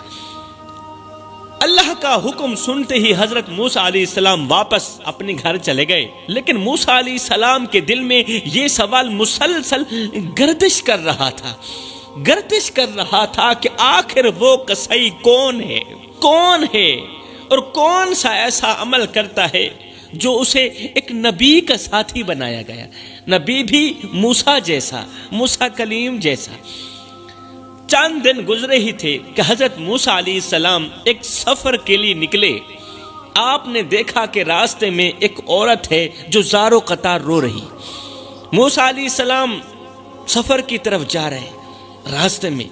اللہ کا حکم سنتے ہی حضرت موسیٰ علیہ السلام واپس اپنے گھر چلے گئے، لیکن موسیٰ علیہ السلام کے دل میں یہ سوال مسلسل گردش کر رہا تھا کہ آخر وہ کسائی کون ہے اور کون سا ایسا عمل کرتا ہے جو اسے ایک نبی کا ساتھی بنایا گیا، نبی بھی موسیٰ جیسا، موسیٰ کلیم جیسا۔ چند دن گزرے ہی تھے کہ حضرت موسیٰ علیہ السلام ایک سفر کے لیے نکلے۔ آپ نے دیکھا کہ راستے میں ایک عورت ہے جو زار و قطار رو رہی۔ موسیٰ علیہ السلام سفر کی طرف جا رہے، راستے میں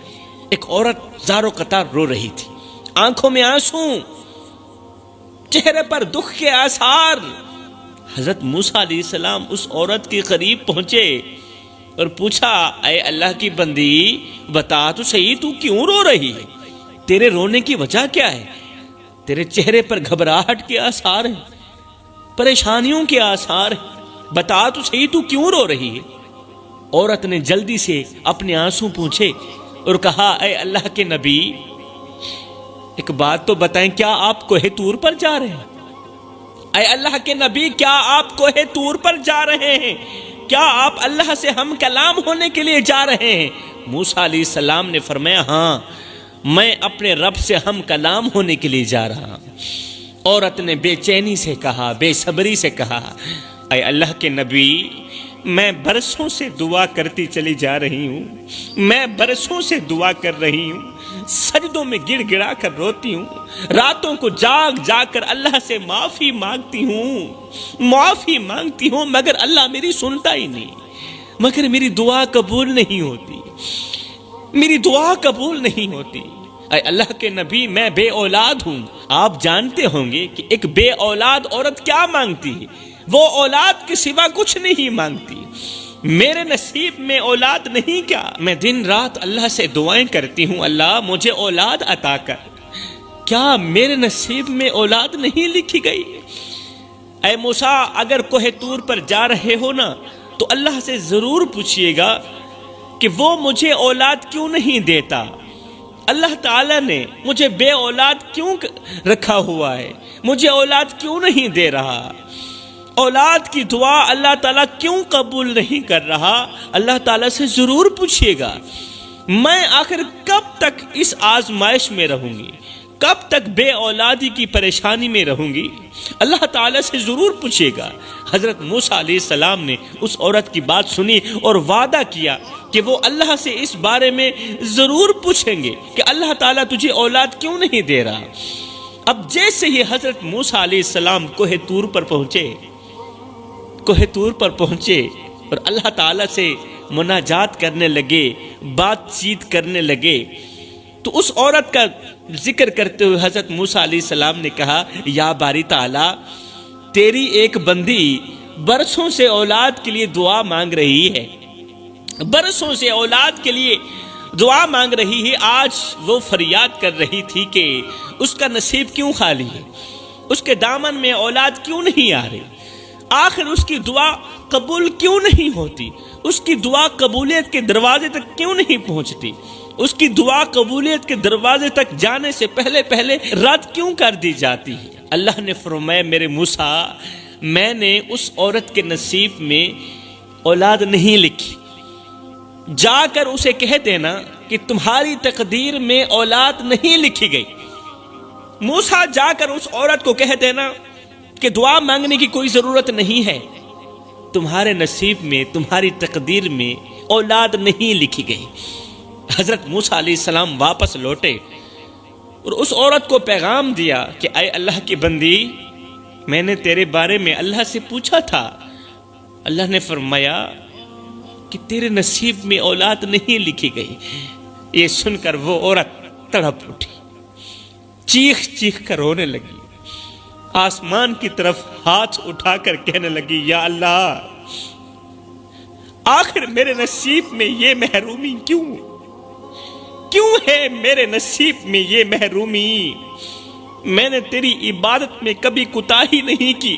ایک عورت زار و قطار رو رہی تھی، آنکھوں میں آنسو، چہرے پر دکھ کے آثار۔ حضرت موسیٰ علیہ السلام اس عورت کے قریب پہنچے اور پوچھا، اے اللہ کی بندی، بتا تو صحیح، تو کیوں رو رہی ہے؟ تیرے رونے کی وجہ کیا ہے؟ تیرے چہرے پر گھبراہٹ کے آثار ہیں، پریشانیوں کے آثار ہیں، بتا تو صحیح، تو کیوں رو رہی ہے؟ عورت نے جلدی سے اپنے آنسو پوچھے اور کہا، اے اللہ کے نبی، ایک بات تو بتائیں، کیا آپ کوہ طور پر جا رہے ہیں؟ اے اللہ کے نبی، کیا آپ کوہ طور پر جا رہے ہیں؟ کیا آپ اللہ سے ہم کلام ہونے کے لیے جا رہے ہیں؟ موسیٰ علیہ السلام نے فرمایا، ہاں، میں اپنے رب سے ہم کلام ہونے کے لیے جا رہا ہوں۔ عورت نے بے چینی سے کہا، بے صبری سے کہا، اے اللہ کے نبی، میں برسوں سے دعا کرتی چلی جا رہی ہوں، میں برسوں سے دعا کر رہی ہوں، سجدوں میں گڑ گڑا کر روتی ہوں، راتوں کو جاگ کر اللہ سے معافی مانگتی ہوں، مگر اللہ میری سنتا ہی نہیں، مگر میری دعا قبول نہیں ہوتی، اے اللہ کے نبی، میں بے اولاد ہوں۔ آپ جانتے ہوں گے کہ ایک بے اولاد عورت کیا مانگتی ہے، وہ اولاد کے سوا کچھ نہیں مانگتی۔ میرے نصیب میں اولاد نہیں کیا؟ میں دن رات اللہ سے دعائیں کرتی ہوں، اللہ مجھے اولاد عطا کر، کیا میرے نصیب میں اولاد نہیں لکھی گئی؟ اے موسیٰ، اگر کوہ طور پر جا رہے ہو نا تو اللہ سے ضرور پوچھئے گا کہ وہ مجھے اولاد کیوں نہیں دیتا، اللہ تعالیٰ نے مجھے بے اولاد کیوں رکھا ہوا ہے، مجھے اولاد کیوں نہیں دے رہا، اولاد کی دعا اللہ تعالیٰ کیوں قبول نہیں کر رہا، اللہ تعالیٰ سے ضرور پوچھئے گا۔ میں آخر کب تک اس آزمائش میں رہوں گی، کب تک بے اولادی کی پریشانی میں رہوں گی، اللہ تعالیٰ سے ضرور پوچھے گا۔ حضرت موسیٰ علیہ السلام نے اس عورت کی بات سنی اور وعدہ کیا کہ وہ اللہ سے اس بارے میں ضرور پوچھیں گے کہ اللہ تعالیٰ تجھے اولاد کیوں نہیں دے رہا۔ اب جیسے ہی حضرت موسیٰ علیہ السلام کوہ طور پر پہنچے اور اللہ تعالیٰ سے مناجات کرنے لگے، بات چیت کرنے لگے، تو اس عورت کا ذکر کرتے ہوئے حضرت موسیٰ علیہ السلام نے کہا، یا باری تعالیٰ، تیری ایک بندی برسوں سے اولاد کے لیے دعا مانگ رہی ہے، برسوں سے اولاد کے لیے دعا مانگ رہی ہے، آج وہ فریاد کر رہی تھی کہ اس کا نصیب کیوں خالی ہے، اس کے دامن میں اولاد کیوں نہیں آ رہی، آخر اس کی دعا قبول کیوں نہیں ہوتی، اس کی دعا قبولیت کے دروازے تک کیوں نہیں پہنچتی، اس کی دعا قبولیت کے دروازے تک جانے سے پہلے رد کیوں کر دی جاتی ہے۔ اللہ نے فرمایا، میرے موسیٰ، میں نے اس عورت کے نصیب میں اولاد نہیں لکھی، جا کر اسے کہہ دینا کہ تمہاری تقدیر میں اولاد نہیں لکھی گئی۔ موسیٰ، جا کر اس عورت کو کہہ دینا کہ دعا مانگنے کی کوئی ضرورت نہیں ہے، تمہارے نصیب میں، تمہاری تقدیر میں اولاد نہیں لکھی گئی۔ حضرت موسیٰ علیہ السلام واپس لوٹے اور اس عورت کو پیغام دیا کہ اے اللہ کی بندی، میں نے تیرے بارے میں اللہ سے پوچھا تھا، اللہ نے فرمایا کہ تیرے نصیب میں اولاد نہیں لکھی گئی۔ یہ سن کر وہ عورت تڑپ اٹھی، چیخ چیخ کر رونے لگی، آسمان کی طرف ہاتھ اٹھا کر کہنے لگی، یا اللہ، آخر میرے نصیب میں یہ محرومی کیوں ہے میرے نصیب میں یہ محرومی؟ میں نے تیری عبادت میں کبھی کوتاہی نہیں کی،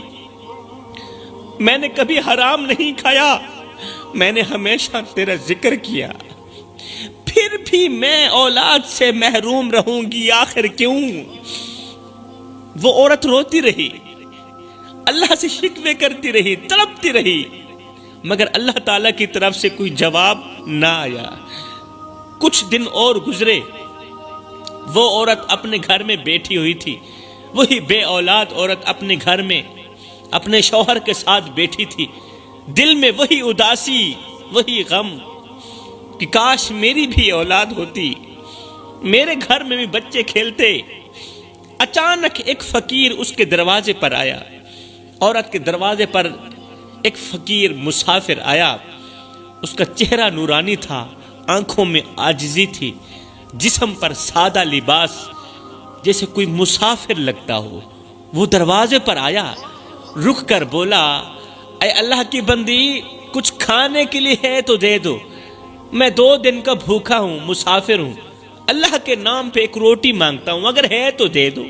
میں نے کبھی حرام نہیں کھایا، میں نے ہمیشہ تیرا ذکر کیا، پھر بھی میں اولاد سے محروم رہوں گی، آخر کیوں؟ وہ عورت روتی رہی، اللہ سے شکوے کرتی رہی، تڑپتی رہی، مگر اللہ تعالیٰ کی طرف سے کوئی جواب نہ آیا۔ کچھ دن اور گزرے، وہ عورت اپنے گھر میں بیٹھی ہوئی تھی، وہی بے اولاد عورت اپنے گھر میں اپنے شوہر کے ساتھ بیٹھی تھی، دل میں وہی اداسی، وہی غم کہ کاش میری بھی اولاد ہوتی، میرے گھر میں بھی بچے کھیلتے۔ اچانک ایک فقیر اس کے دروازے پر آیا، عورت کے دروازے پر ایک فقیر مسافر آیا، اس کا چہرہ نورانی تھا، آنکھوں میں عاجزی تھی، جسم پر سادہ لباس، جیسے کوئی مسافر لگتا ہو۔ وہ دروازے پر آیا، رک کر بولا، اے اللہ کی بندی، کچھ کھانے کے لیے ہے تو دے دو، میں 2 دن کا بھوکا ہوں، مسافر ہوں، اللہ کے نام پہ ایک روٹی مانگتا ہوں، اگر ہے تو دے دو۔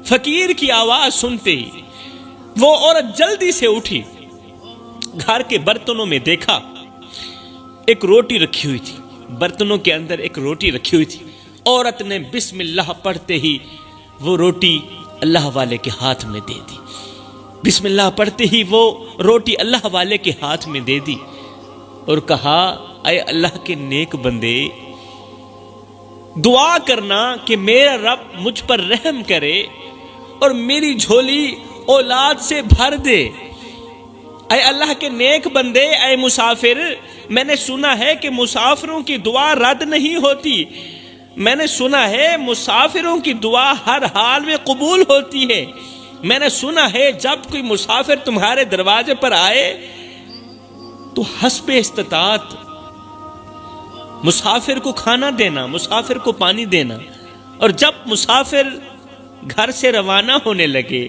فقیر کی آواز سنتے ہی وہ عورت جلدی سے اٹھی، گھر کے برتنوں میں دیکھا، ایک روٹی رکھی ہوئی تھی، برتنوں کے اندر ایک روٹی رکھی ہوئی تھی۔ عورت نے بسم اللہ پڑھتے ہی وہ روٹی اللہ والے کے ہاتھ میں دے دی، بسم اللہ پڑھتے ہی وہ روٹی اللہ والے کے ہاتھ میں دے دی اور کہا، اے اللہ کے نیک بندے، دعا کرنا کہ میرا رب مجھ پر رحم کرے اور میری جھولی اولاد سے بھر دے۔ اے اللہ کے نیک بندے، اے مسافر، میں نے سنا ہے کہ مسافروں کی دعا رد نہیں ہوتی، میں نے سنا ہے مسافروں کی دعا ہر حال میں قبول ہوتی ہے، میں نے سنا ہے جب کوئی مسافر تمہارے دروازے پر آئے تو حسب استطاعت مسافر کو کھانا دینا، مسافر کو پانی دینا، اور جب مسافر گھر سے روانہ ہونے لگے،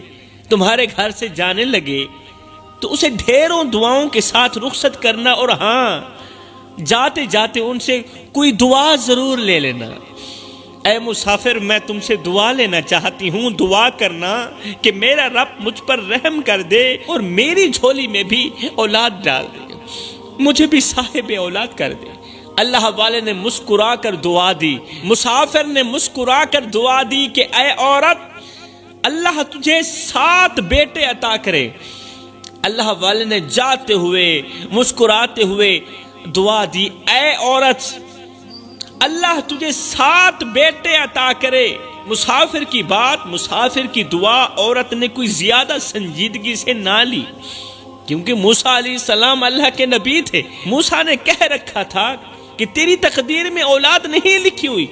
تمہارے گھر سے جانے لگے، تو اسے ڈھیروں دعاؤں کے ساتھ رخصت کرنا، اور ہاں جاتے جاتے ان سے کوئی دعا ضرور لے لینا۔ اے مسافر، میں تم سے دعا لینا چاہتی ہوں، دعا کرنا کہ میرا رب مجھ پر رحم کر دے اور میری جھولی میں بھی اولاد ڈال دے، مجھے بھی صاحب اولاد کر دے۔ اللہ والے نے مسکرا کر دعا دی، مسافر نے مسکرا کر دعا دی کہ اے عورت، اللہ تجھے 7 بیٹے عطا کرے۔ اللہ والے نے جاتے ہوئے مسکراتے ہوئے دعا دی، اے عورت، اللہ تجھے 7 بیٹے عطا کرے۔ مسافر کی بات، مسافر کی دعا عورت نے کوئی زیادہ سنجیدگی سے نہ لی، کیونکہ موسیٰ علیہ السلام اللہ کے نبی تھے۔ موسیٰ نے کہہ رکھا تھا کہ تیری تقدیر میں اولاد نہیں لکھی ہوئی۔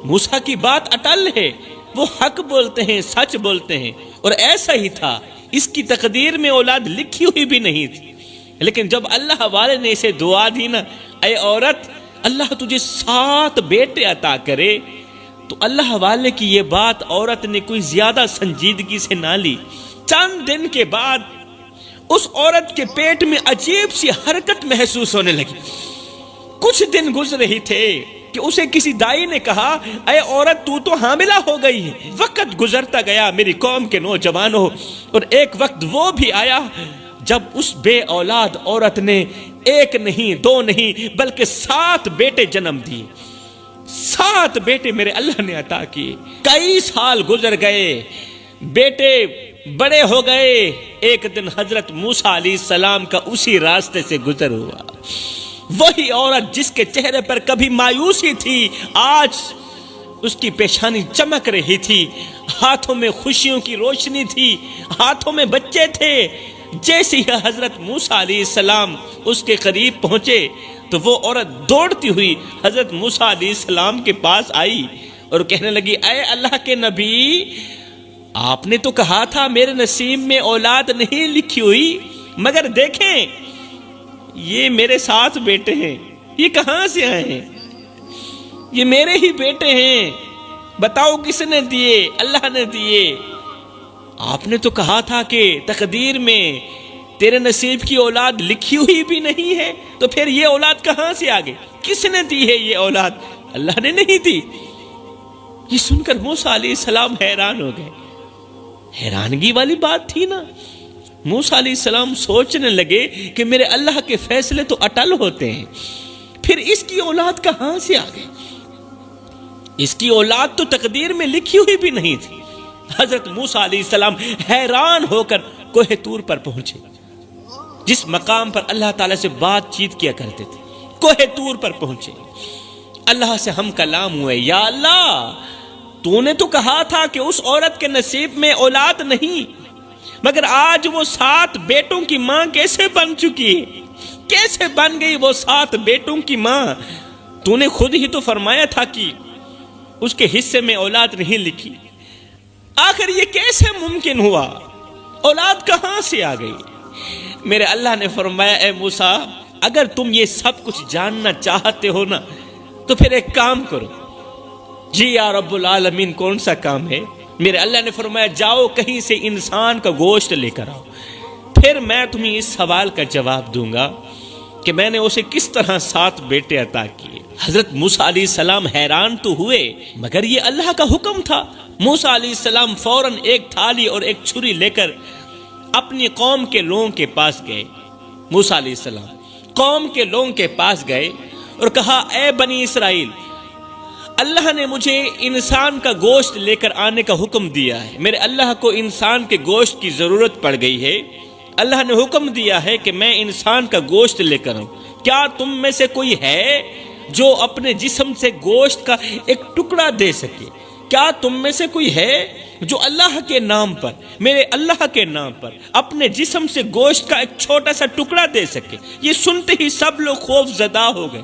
موسیٰ کی بات اٹل ہے، وہ حق بولتے ہیں، سچ بولتے ہیں، اور ایسا ہی تھا، اس کی تقدیر میں اولاد لکھی ہوئی بھی نہیں تھی۔ لیکن جب اللہ والے نے اسے دعا دی نا، اے عورت، اللہ تجھے 7 بیٹے عطا کرے، تو اللہ والے کی یہ بات عورت نے کوئی زیادہ سنجیدگی سے نہ لی۔ چند دن کے بعد اس عورت کے پیٹ میں عجیب سی حرکت محسوس ہونے لگی۔ کچھ دن گزر رہے تھے کہ اسے کسی دائی نے کہا، اے عورت، تو حاملہ ہو گئی ہے۔ وقت گزرتا گیا میری قوم کے نوجوانوں، اور ایک وقت وہ بھی آیا جب اس بے اولاد عورت نے 1 نہیں 2 نہیں بلکہ 7 بیٹے جنم دیے۔ 7 بیٹے میرے اللہ نے عطا کیے۔ کئی سال گزر گئے، بیٹے بڑے ہو گئے۔ ایک دن حضرت موسیٰ علیہ السلام کا اسی راستے سے گزر ہوا۔ وہی عورت جس کے چہرے پر کبھی مایوسی تھی، آج اس کی پیشانی چمک رہی تھی، ہاتھوں میں خوشیوں کی روشنی تھی، ہاتھوں میں بچے تھے۔ جیسے ہی حضرت موسیٰ علیہ السلام اس کے قریب پہنچے تو وہ عورت دوڑتی ہوئی حضرت موسیٰ علیہ السلام کے پاس آئی اور کہنے لگی، اے اللہ کے نبی، آپ نے تو کہا تھا میرے نصیب میں اولاد نہیں لکھی ہوئی، مگر دیکھیں یہ میرے 7 بیٹے ہیں، یہ کہاں سے آئے ہیں؟ یہ میرے ہی بیٹے ہیں، بتاؤ کس نے دیے؟ اللہ نے دیے۔ آپ نے تو کہا تھا کہ تقدیر میں تیرے نصیب کی اولاد لکھی ہوئی بھی نہیں ہے، تو پھر یہ اولاد کہاں سے آ گئی؟ کس نے دی ہے یہ اولاد؟ اللہ نے نہیں دی۔ یہ سن کر موسیٰ علیہ السلام حیران ہو گئے۔ حیرانگی والی بات تھی نا۔ موسیٰ علیہ السلام سوچنے لگے کہ میرے اللہ کے فیصلے تو اٹل ہوتے ہیں، پھر اس کی اولاد کہاں سے آ گئی؟ اس کی اولاد تو تقدیر میں لکھی ہوئی بھی نہیں تھی۔ حضرت موسیٰ علیہ السلام حیران ہو کر کوہ طور پر پہنچے، جس مقام پر اللہ تعالیٰ سے بات چیت کیا کرتے تھے۔ کوہ طور پر پہنچے، اللہ سے ہم کلام ہوئے، یا اللہ، تو نے تو کہا تھا کہ اس عورت کے نصیب میں اولاد نہیں، مگر آج وہ 7 بیٹوں کی ماں کیسے بن چکی ہے؟ کیسے بن گئی وہ 7 بیٹوں کی ماں؟ تو نے خود ہی تو فرمایا تھا کہ اس کے حصے میں اولاد نہیں لکھی۔ آخر یہ کیسے ممکن ہوا؟ اولاد کہاں سے آ گئی؟ میرے اللہ نے فرمایا، اے موسیٰ، اگر تم یہ سب کچھ جاننا چاہتے ہو نا، تو پھر ایک کام کرو۔ جی یا رب العالمین، کون سا کام ہے؟ میرے اللہ نے فرمایا، جاؤ کہیں سے انسان کا گوشت لے کر آؤ، پھر میں تمہیں اس سوال کا جواب دوں گا کہ میں نے اسے کس طرح 7 بیٹے عطا کیے۔ حضرت موسیٰ علیہ السلام حیران تو ہوئے، مگر یہ اللہ کا حکم تھا۔ موسیٰ علیہ السلام فوراً ایک تھالی اور ایک چھری لے کر اپنی قوم کے لوگوں کے پاس گئے۔ موسیٰ علیہ السلام قوم کے لوگوں کے پاس گئے اور کہا، اے بنی اسرائیل، اللہ نے مجھے انسان کا گوشت لے کر آنے کا حکم دیا ہے۔ میرے اللہ کو انسان کے گوشت کی ضرورت پڑ گئی ہے۔ اللہ نے حکم دیا ہے کہ میں انسان کا گوشت لے کر آؤں۔ کیا تم میں سے کوئی ہے جو اپنے جسم سے گوشت کا ایک ٹکڑا دے سکے؟ کیا تم میں سے کوئی ہے جو اللہ کے نام پر، میرے اللہ کے نام پر اپنے جسم سے گوشت کا ایک چھوٹا سا ٹکڑا دے سکے؟ یہ سنتے ہی سب لوگ خوف زدہ ہو گئے،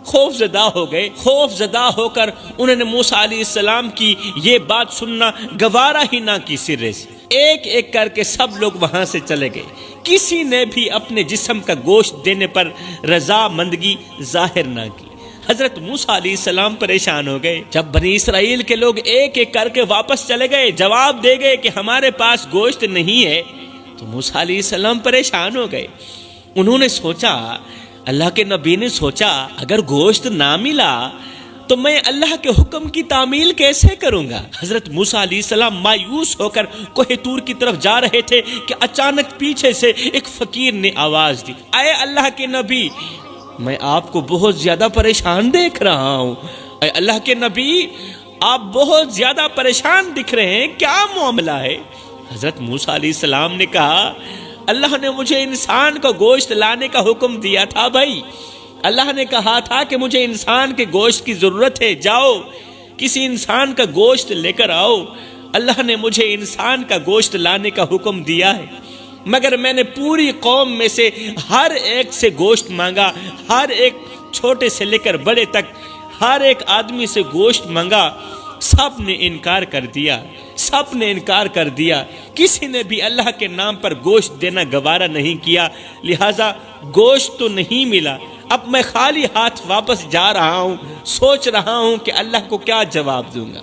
خوف زدہ ہو کر انہوں نے موسیٰ علیہ السلام کی یہ بات سننا گوارا ہی نہ کی سرے سے۔ ایک ایک کر کے سب لوگ وہاں سے چلے گئے، کسی نے بھی اپنے جسم کا گوشت دینے پر رضامندگی ظاہر نہ کی۔ حضرت موسیٰ علیہ السلام پریشان ہو گئے۔ جب بنی اسرائیل کے لوگ ایک ایک کر کے واپس چلے گئے، جواب دے گئے کہ ہمارے پاس گوشت نہیں ہے، تو تو موسیٰ علیہ السلام پریشان ہو گئے. انہوں نے سوچا، اللہ کے نبی نے سوچا اگر گوشت نہ ملا تو میں اللہ کے حکم کی تعمیل کیسے کروں گا. حضرت موسیٰ علیہ السلام مایوس ہو کر کوہ طور کی طرف جا رہے تھے کہ اچانک پیچھے سے ایک فقیر نے آواز دی، اے اللہ کے نبی، میں آپ کو بہت زیادہ پریشان دیکھ رہا ہوں. اے اللہ کے نبی، آپ بہت زیادہ پریشان دکھ رہے ہیں، کیا معاملہ ہے؟ حضرت موسیٰ علیہ السلام نے کہا، اللہ نے مجھے انسان کا گوشت لانے کا حکم دیا تھا بھائی. اللہ نے کہا تھا کہ مجھے انسان کے گوشت کی ضرورت ہے، جاؤ کسی انسان کا گوشت لے کر آؤ. اللہ نے مجھے انسان کا گوشت لانے کا حکم دیا ہے، مگر میں نے پوری قوم میں سے ہر ایک سے گوشت مانگا، ہر ایک چھوٹے سے لے کر بڑے تک ہر ایک آدمی سے گوشت مانگا، سب نے انکار کر دیا، سب نے انکار کر دیا. کسی نے بھی اللہ کے نام پر گوشت دینا گوارا نہیں کیا، لہذا گوشت تو نہیں ملا. اب میں خالی ہاتھ واپس جا رہا ہوں، سوچ رہا ہوں کہ اللہ کو کیا جواب دوں گا،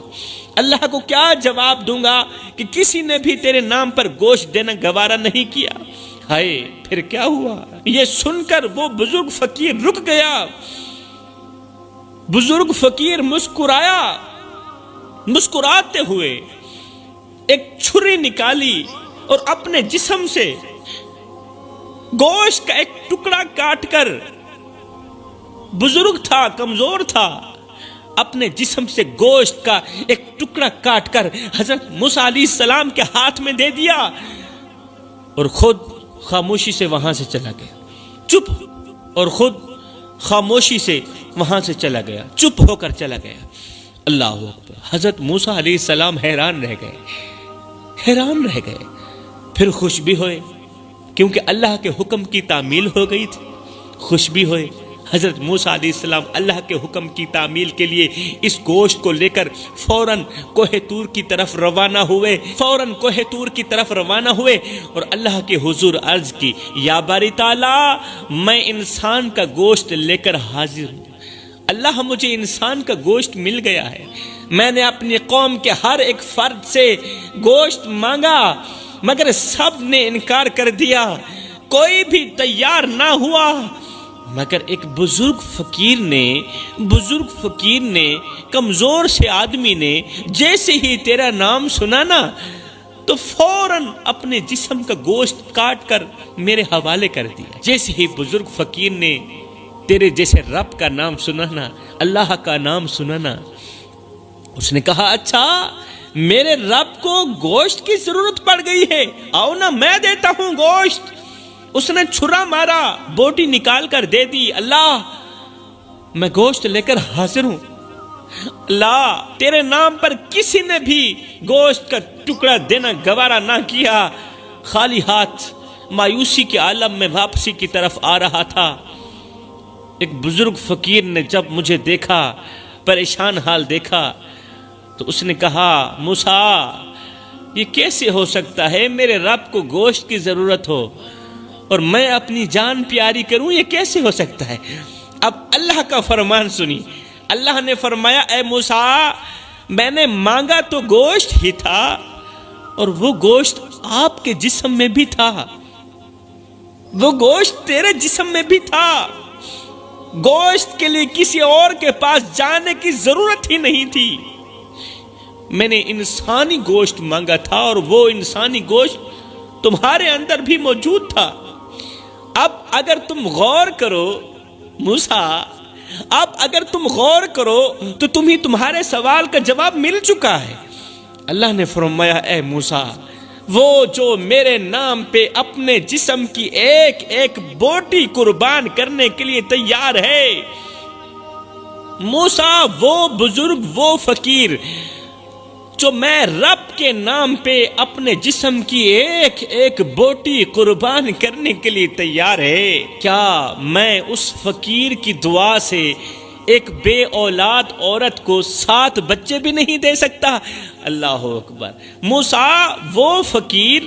اللہ کو کیا جواب دوں گا کہ کسی نے بھی تیرے نام پر گوشت دینا گوارا نہیں کیا. ہائے، پھر کیا ہوا؟ یہ سن کر وہ بزرگ فقیر رک گیا. بزرگ فقیر مسکرایا، مسکراتے ہوئے ایک چھری نکالی اور اپنے جسم سے گوشت کا ایک ٹکڑا کاٹ کر، بزرگ تھا، کمزور تھا، اپنے جسم سے گوشت کا ایک ٹکڑا کاٹ کر حضرت موسیٰ علیہ السلام کے ہاتھ میں دے دیا اور خود خاموشی سے وہاں سے چلا گیا. چپ، اور خود خاموشی سے وہاں سے چلا گیا، چپ ہو کر چلا گیا. اللہ اکبر. حضرت موسیٰ علیہ السلام حیران رہ گئے، حیران رہ گئے. پھر خوش بھی ہوئے کیونکہ اللہ کے حکم کی تعمیل ہو گئی تھی. خوش بھی ہوئے. حضرت موسیٰ علیہ السلام اللہ کے حکم کی تعمیل کے لیے اس گوشت کو لے کر فوراً کوہ طور کی طرف روانہ ہوئے، فوراً کوہ طور کی طرف روانہ ہوئے اور اللہ کے حضور عرض کی، یا باری تعالیٰ، میں انسان کا گوشت لے کر حاضر ہوں. اللہ، مجھے انسان کا گوشت مل گیا ہے. میں نے اپنی قوم کے ہر ایک فرد سے گوشت مانگا مگر سب نے انکار کر دیا، کوئی بھی تیار نہ ہوا. مگر ایک بزرگ فقیر نے کمزور سے آدمی نے جیسے ہی تیرا نام سنا نا تو فوراً اپنے جسم کا گوشت کاٹ کر میرے حوالے کر دیا. جیسے ہی بزرگ فقیر نے تیرے جیسے رب کا نام سنانا، اللہ کا نام سنانا، اس نے کہا، اچھا میرے رب کو گوشت کی ضرورت پڑ گئی ہے، آؤ نا میں دیتا ہوں گوشت. اس نے چھرا مارا، بوٹی نکال کر دے دی. اللہ، میں گوشت لے کر حاضر ہوں. اللہ، تیرے نام پر کسی نے بھی گوشت کا ٹکڑا دینا گوارا نہ کیا. خالی ہاتھ مایوسی کے عالم میں واپسی کی طرف آ رہا تھا. ایک بزرگ فقیر نے جب مجھے دیکھا، پریشان حال دیکھا، تو اس نے کہا، موسیٰ، یہ کیسے ہو سکتا ہے میرے رب کو گوشت کی ضرورت ہو اور میں اپنی جان پیاری کروں؟ یہ کیسے ہو سکتا ہے؟ اب اللہ کا فرمان سنی. اللہ نے فرمایا، اے موسیٰ، میں نے مانگا تو گوشت ہی تھا اور وہ گوشت آپ کے جسم میں بھی تھا، وہ گوشت تیرے جسم میں بھی تھا. گوشت کے لیے کسی اور کے پاس جانے کی ضرورت ہی نہیں تھی. میں نے انسانی گوشت مانگا تھا اور وہ انسانی گوشت تمہارے اندر بھی موجود تھا. اب اگر تم غور کرو موسیٰ، اب اگر تم غور کرو تو تمہارے سوال کا جواب مل چکا ہے. اللہ نے فرمایا، اے موسیٰ، وہ جو میرے نام پہ اپنے جسم کی ایک ایک بوٹی قربان کرنے کے لیے تیار ہے، موسیٰ، وہ بزرگ، وہ فقیر جو میں رب کے نام پہ اپنے جسم کی ایک ایک بوٹی قربان کرنے کے لیے تیار ہے، کیا میں اس فقیر کی دعا سے ایک بے اولاد عورت کو 7 بچے بھی نہیں دے سکتا؟ اللہ اکبر. موسیٰ، وہ فقیر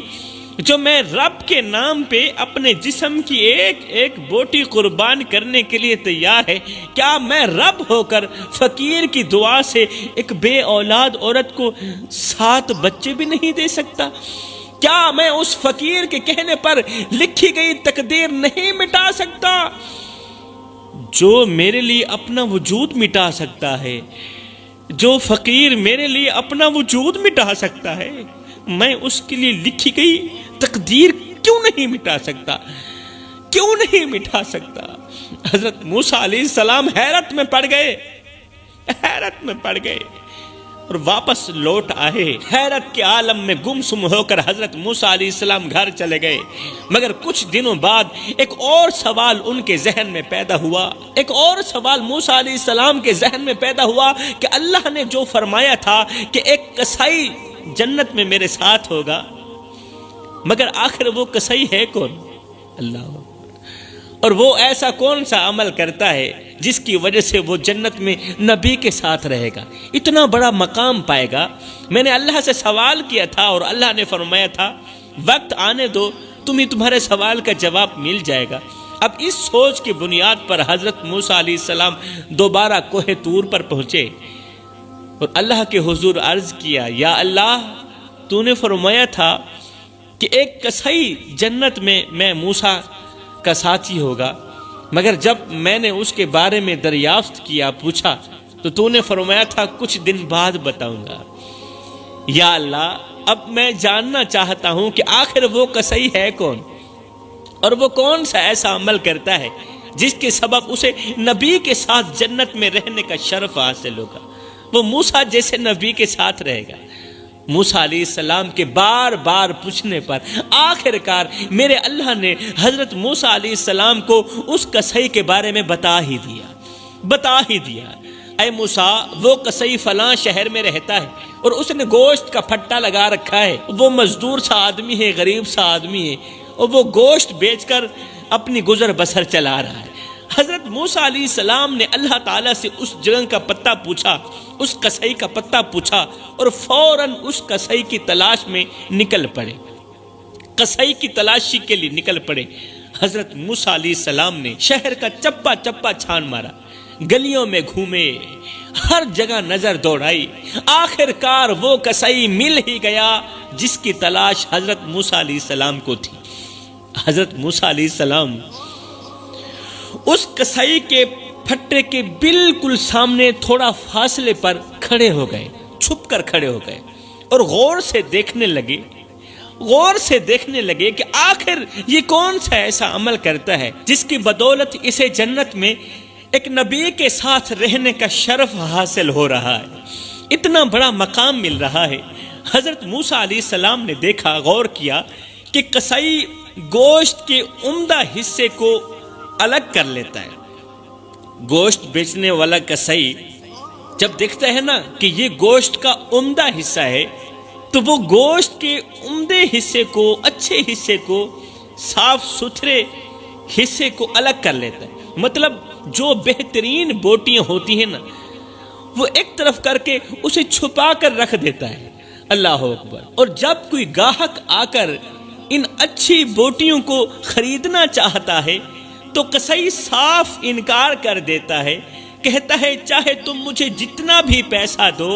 جو میں رب کے نام پہ اپنے جسم کی ایک ایک بوٹی قربان کرنے کے لیے تیار ہے، کیا میں رب ہو کر فقیر کی دعا سے ایک بے اولاد عورت کو 7 بچے بھی نہیں دے سکتا؟ کیا میں اس فقیر کے کہنے پر لکھی گئی تقدیر نہیں مٹا سکتا؟ جو میرے لیے اپنا وجود مٹا سکتا ہے، جو فقیر میرے لیے اپنا وجود مٹا سکتا ہے، میں اس کے لیے لکھی گئی تقدیر کیوں نہیں مٹا سکتا؟ کیوں نہیں مٹا سکتا؟ حضرت موسیٰ علیہ السلام حیرت میں پڑ گئے، حیرت میں پڑ گئے اور واپس لوٹ آئے۔ حیرت کے عالم میں گم سم ہو کر حضرت موسیٰ علیہ السلام گھر چلے گئے، مگر کچھ دنوں بعد ایک اور سوال ان کے ذہن میں پیدا ہوا، ایک اور سوال موسیٰ علیہ السلام کے ذہن میں پیدا ہوا کہ اللہ نے جو فرمایا تھا کہ ایک کسائی جنت میں میرے ساتھ ہوگا، مگر آخر وہ کسائی ہے کون؟ اللہ۔ اور وہ ایسا کون سا عمل کرتا ہے جس کی وجہ سے وہ جنت میں نبی کے ساتھ رہے گا، اتنا بڑا مقام پائے گا؟ میں نے اللہ سے سوال کیا تھا اور اللہ نے فرمایا تھا وقت آنے دو، تمہارے سوال کا جواب مل جائے گا۔ اب اس سوچ کی بنیاد پر حضرت موسیٰ علیہ السلام دوبارہ کوہ طور پر پہنچے اور اللہ کے حضور عرض کیا، یا اللہ، تو نے فرمایا تھا کہ ایک کسائی جنت میں موسیٰ کا ساتھی ہوگا، مگر جب میں نے اس کے بارے میں دریافت کیا، پوچھا، تو نے فرمایا تھا کچھ دن بعد بتاؤں گا۔ یا اللہ، اب میں جاننا چاہتا ہوں کہ آخر وہ کسائی ہے کون، اور وہ کون سا ایسا عمل کرتا ہے جس کے سبب اسے نبی کے ساتھ جنت میں رہنے کا شرف حاصل ہوگا، وہ موسیٰ جیسے نبی کے ساتھ رہے گا۔ موسیٰ علیہ السلام کے بار بار پوچھنے پر آخر کار میرے اللہ نے حضرت موسیٰ علیہ السلام کو اس کسائی کے بارے میں بتا ہی دیا۔ اے موسیٰ، وہ کسائی فلاں شہر میں رہتا ہے اور اس نے گوشت کا پھٹا لگا رکھا ہے، وہ مزدور سا آدمی ہے، غریب سا آدمی ہے، اور وہ گوشت بیچ کر اپنی گزر بسر چلا رہا ہے۔ حضرت موسیٰ علیہ السلام نے اللہ تعالیٰ سے اس جگہ کا پتہ پوچھا، اس کسائی کا پتہ پوچھا، اور فوراً اس کسائی کی تلاش میں نکل پڑے، کسائی کی تلاشی کے لیے نکل پڑے۔ حضرت موسیٰ علیہ السلام نے شہر کا چپا چپا چھان مارا، گلیوں میں گھومے، ہر جگہ نظر دوڑائی، آخر کار وہ کسائی مل ہی گیا جس کی تلاش حضرت موسیٰ علیہ السلام کو تھی۔ حضرت موسیٰ علیہ السلام اس کسائی کے پھٹے کے بالکل سامنے تھوڑا فاصلے پر کھڑے ہو گئے، چھپ کر کھڑے ہو گئے اور غور سے دیکھنے لگے کہ آخر یہ کون سا ایسا عمل کرتا ہے جس کی بدولت اسے جنت میں ایک نبی کے ساتھ رہنے کا شرف حاصل ہو رہا ہے، اتنا بڑا مقام مل رہا ہے۔ حضرت موسیٰ علیہ السلام نے دیکھا، غور کیا کہ کسائی گوشت کے عمدہ حصے کو الگ کر لیتا ہے۔ گوشت بیچنے والا کسائی جب دیکھتا ہے نا کہ یہ گوشت کا عمدہ حصہ ہے، تو وہ گوشت کے عمدے حصے کو، اچھے حصے کو، صاف ستھرے حصے کو الگ کر لیتا ہے۔ مطلب جو بہترین بوٹیاں ہوتی ہیں نا، وہ ایک طرف کر کے اسے چھپا کر رکھ دیتا ہے۔ اللہ اکبر۔ اور جب کوئی گاہک آ کر ان اچھی بوٹیوں کو خریدنا چاہتا ہے تو کسائی صاف انکار کر دیتا ہے، کہتا ہے چاہے تم مجھے جتنا بھی پیسہ دو،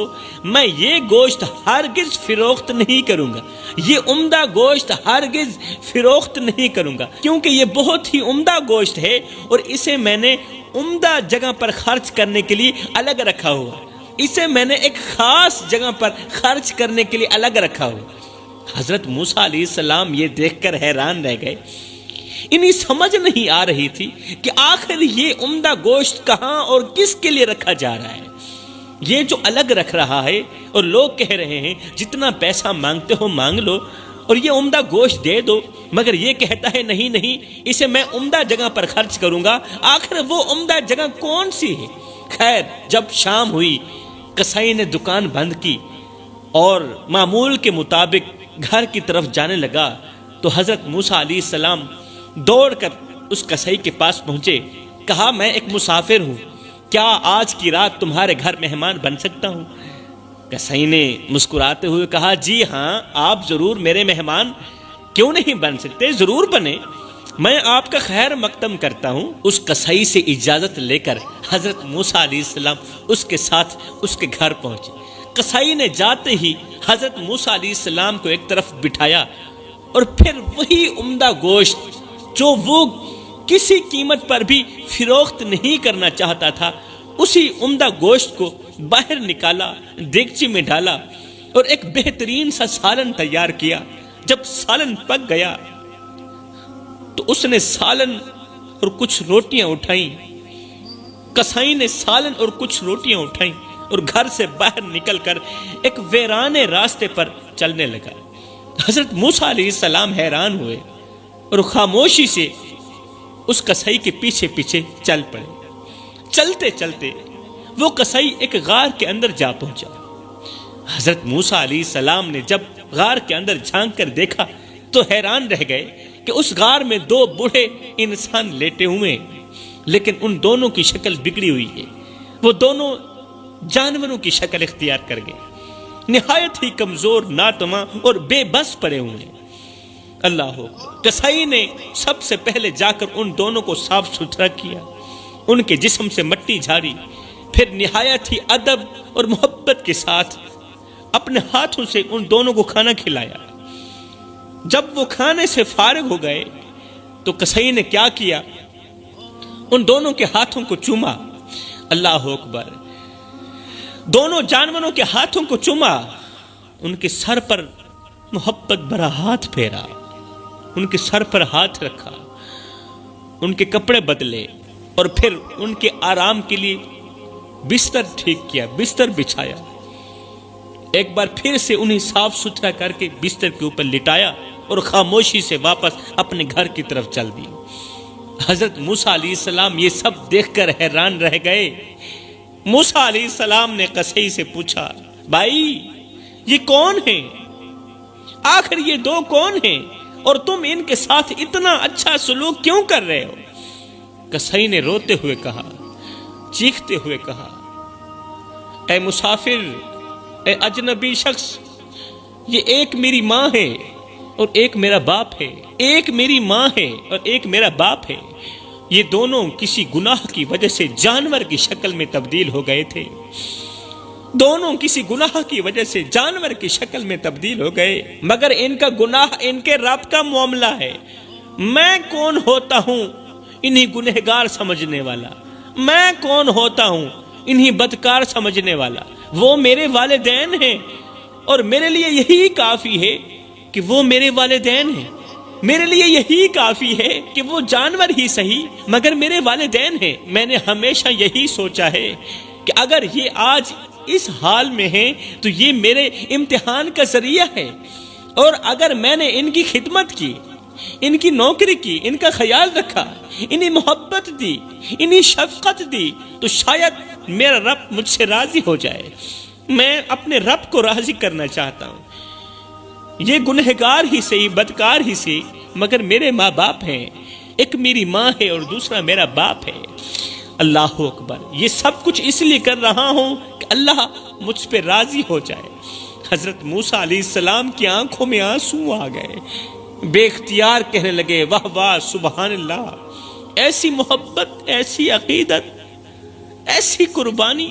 میں یہ گوشت ہرگز فروخت نہیں کروں گا، یہ عمدہ گوشت ہرگز فروخت نہیں کروں گا، کیونکہ یہ بہت ہی عمدہ گوشت ہے اور اسے میں نے عمدہ جگہ پر خرچ کرنے کے لیے الگ رکھا ہوا، اسے میں نے ایک خاص جگہ پر خرچ کرنے کے لیے الگ رکھا ہوا۔ حضرت موسیٰ علیہ السلام یہ دیکھ کر حیران رہ گئے، انہیں سمجھ نہیں آ رہی تھی کہ آخر یہ عمدہ گوشت کہاں اور کس کے لیے رکھا جا رہا ہے۔ یہ جو الگ رکھ رہا ہے اور لوگ کہہ رہے ہیں جتنا پیسہ مانگتے ہو مانگ لو اور یہ عمدہ گوشت دے دو، مگر یہ کہتا ہے نہیں نہیں، اسے میں عمدہ جگہ پر خرچ کروں گا، آخر وہ عمدہ جگہ کون سی ہے؟ خیر، جب شام ہوئی، کسائی نے دکان بند کی اور معمول کے مطابق گھر کی طرف جانے لگا تو حضرت موسیٰ علیہ السلام دوڑ کر اس کسائی کے پاس پہنچے، کہا میں ایک مسافر ہوں، کیا آج کی رات تمہارے گھر مہمان بن سکتا ہوں؟ کسائی نے مسکراتے ہوئے کہا جی ہاں، آپ ضرور میرے مہمان کیوں نہیں بن سکتے، ضرور بنے، میں آپ کا خیر مقدم کرتا ہوں۔ اس کسائی سے اجازت لے کر حضرت موسیٰ علیہ السلام اس کے ساتھ اس کے گھر پہنچے۔ کسائی نے جاتے ہی حضرت موسیٰ علیہ السلام کو ایک طرف بٹھایا اور پھر وہی عمدہ گوشت جو وہ کسی قیمت پر بھی فروخت نہیں کرنا چاہتا تھا، اسی عمدہ گوشت کو باہر نکالا، دیگچی میں ڈالا اور ایک بہترین سا سالن تیار کیا۔ جب سالن پک گیا تو اس نے سالن اور کچھ روٹیاں اٹھائیں، کسائی نے سالن اور کچھ روٹیاں اٹھائیں اور گھر سے باہر نکل کر ایک ویرانے راستے پر چلنے لگا۔ حضرت موسیٰ علیہ السلام حیران ہوئے اور خاموشی سے اس کسائی کے پیچھے پیچھے چل پڑے۔ چلتے چلتے وہ کسائی ایک غار کے اندر جا پہنچا۔ حضرت موسیٰ علیہ السلام نے جب غار کے اندر جھانک کر دیکھا تو حیران رہ گئے کہ اس غار میں دو بوڑھے انسان لیٹے ہوئے ہیں، لیکن ان دونوں کی شکل بگڑی ہوئی ہے۔ وہ دونوں جانوروں کی شکل اختیار کر گئے، نہایت ہی کمزور، ناتواں اور بے بس پڑے ہوئے ہیں۔ اللہ ہو، کسائی نے سب سے پہلے جا کر ان دونوں کو صاف ستھرا کیا، ان کے جسم سے مٹی جھاڑی، پھر نہایت ہی ادب اور محبت کے ساتھ اپنے ہاتھوں سے ان دونوں کو کھانا کھلایا۔ جب وہ کھانے سے فارغ ہو گئے تو کسائی نے کیا کیا، ان دونوں کے ہاتھوں کو چوما۔ اللہ اکبر، دونوں جانوروں کے ہاتھوں کو چوما، ان کے سر پر محبت بھرا ہاتھ پھیرا، ان کے سر پر ہاتھ رکھا، ان کے کپڑے بدلے اور پھر ان کے آرام کے لیے بستر ٹھیک کیا، بستر بچھایا۔ ایک بار پھر سے انہیں صاف ستھرا کر کے بستر کے اوپر لٹایا اور خاموشی سے واپس اپنے گھر کی طرف چل دی۔ حضرت موسیٰ علیہ السلام یہ سب دیکھ کر حیران رہ گئے۔ موسیٰ علیہ السلام نے کسائی سے پوچھا، بھائی یہ کون ہیں؟ آخر یہ دو کون ہیں اور تم ان کے ساتھ اتنا اچھا سلوک کیوں کر رہے ہو؟ کسائی نے روتے ہوئے کہا، چیختے ہوئے کہا، اے مسافر، اے اجنبی شخص، یہ ایک میری ماں ہے اور ایک میرا باپ ہے، ایک میری ماں ہے اور ایک میرا باپ ہے۔ یہ دونوں کسی گناہ کی وجہ سے جانور کی شکل میں تبدیل ہو گئے تھے، دونوں کسی گناہ کی وجہ سے جانور کی شکل میں تبدیل ہو گئے، مگر ان کا گناہ ان کے رب کا معاملہ ہے۔ میں کون ہوتا ہوں انہیں گنہگار سمجھنے والا؟ میں کون ہوتا ہوں انہیں بدکار سمجھنے والا؟ وہ میرے والدین ہیں اور میرے لیے یہی کافی ہے کہ وہ میرے والدین ہیں، میرے لیے یہی کافی ہے کہ وہ جانور ہی صحیح مگر میرے والدین ہیں۔ میں نے ہمیشہ یہی سوچا ہے کہ اگر یہ آج اس حال میں ہیں تو یہ میرے امتحان کا ذریعہ ہے، اور اگر میں نے ان کی خدمت کی، ان کی نوکری کی، ان کا خیال رکھا، انہیں محبت دی، انہیں شفقت دی، تو شاید میرا رب مجھ سے راضی ہو جائے۔ میں اپنے رب کو راضی کرنا چاہتا ہوں۔ یہ گنہگار ہی صحیح، بدکار ہی صحیح، مگر میرے ماں باپ ہیں، ایک میری ماں ہے اور دوسرا میرا باپ ہے۔ اللہ اکبر، یہ سب کچھ اس لیے کر رہا ہوں کہ اللہ مجھ پہ راضی ہو جائے۔ حضرت موسیٰ علیہ السلام کی آنکھوں میں آنسو آ گئے، بے اختیار کہنے لگے، واہ واہ، سبحان اللہ، ایسی محبت، ایسی عقیدت، ایسی قربانی۔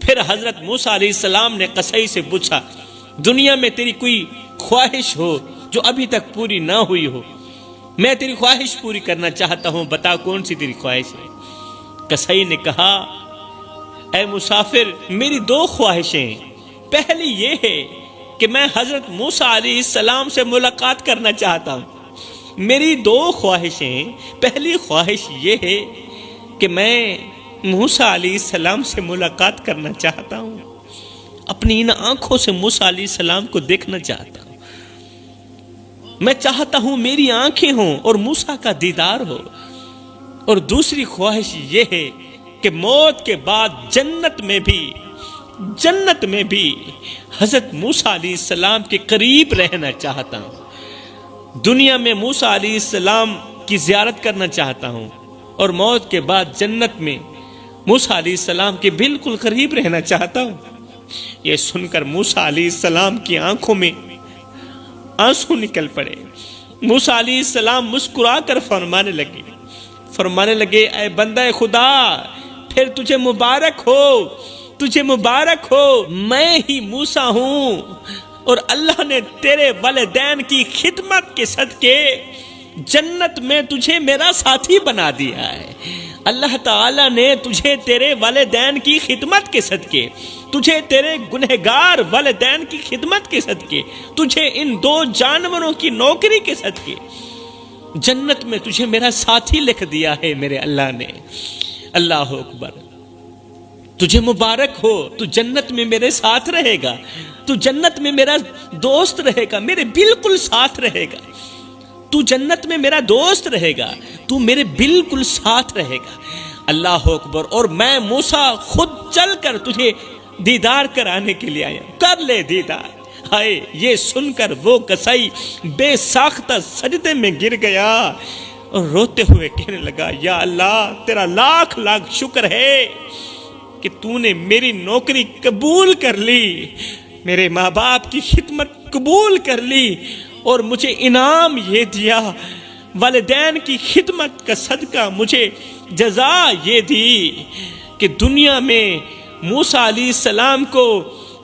پھر حضرت موسیٰ علیہ السلام نے کسائی سے پوچھا، دنیا میں تیری کوئی خواہش ہو جو ابھی تک پوری نہ ہوئی ہو؟ میں تیری خواہش پوری کرنا چاہتا ہوں، بتا کون سی تیری خواہش ہے؟ کسائی نے کہا، اے مسافر، میری دو خواہشیں ہیں۔ پہلی یہ ہے کہ میں حضرت موسیٰ علیہ السلام سے ملاقات کرنا چاہتا ہوں۔ میری دو خواہشیں، پہلی خواہش یہ ہے کہ میں موسیٰ علیہ السلام سے ملاقات کرنا چاہتا ہوں، اپنی ان آنکھوں سے موسیٰ علیہ السلام کو دیکھنا چاہتا ہوں۔ میں چاہتا ہوں میری آنکھیں ہوں اور موسیٰ کا دیدار ہو۔ اور دوسری خواہش یہ ہے کہ موت کے بعد جنت میں بھی حضرت موسیٰ علیہ السلام کے قریب رہنا چاہتا ہوں۔ دنیا میں موسیٰ علیہ السلام کی زیارت کرنا چاہتا ہوں اور موت کے بعد جنت میں موسیٰ علیہ السلام کے بالکل قریب رہنا چاہتا ہوں۔ یہ سن کر موسیٰ علیہ السلام کی آنکھوں میں آنسو نکل پڑے۔ موسیٰ علیہ السلام مسکرا کر فرمانے لگے، اے بندہ خدا، پھر تجھے مبارک ہو، تجھے مبارک ہو، میں ہی موسیٰ ہوں اور اللہ نے تیرے والدین کی خدمت کے صدقے جنت میں تجھے میرا ساتھی بنا دیا ہے۔ اللہ تعالیٰ نے تجھے تیرے والدین کی خدمت کے صدقے، تجھے تیرے گنہگار والدین کی خدمت کے صدقے، تجھے ان دو جانوروں کی نوکری کے صدقے جنت میں تجھے میرا ساتھی لکھ دیا ہے میرے اللہ نے۔ اللہ اکبر، تجھے مبارک ہو، تو جنت میں میرے ساتھ رہے گا، تو جنت میں میرا دوست رہے گا، میرے بالکل ساتھ رہے گا، تو جنت میں میرا دوست رہے گا، تو میرے بالکل ساتھ رہے گا۔ اللہ اکبر، اور میں موسیٰ خود چل کر تجھے دیدار کرانے کے لیے آیا، کر لے دیدار۔ ہائے، یہ سن کر وہ قصائی بے ساختہ سجدے میں گر گیا اور روتے ہوئے کہنے لگا، یا اللہ تیرا لاکھ لاکھ شکر ہے کہ تو نے میری نوکری قبول کر لی، میرے ماں باپ کی خدمت قبول کر لی، اور مجھے انعام یہ دیا، والدین کی خدمت کا صدقہ مجھے جزا یہ دی کہ دنیا میں موسیٰ علیہ السلام کو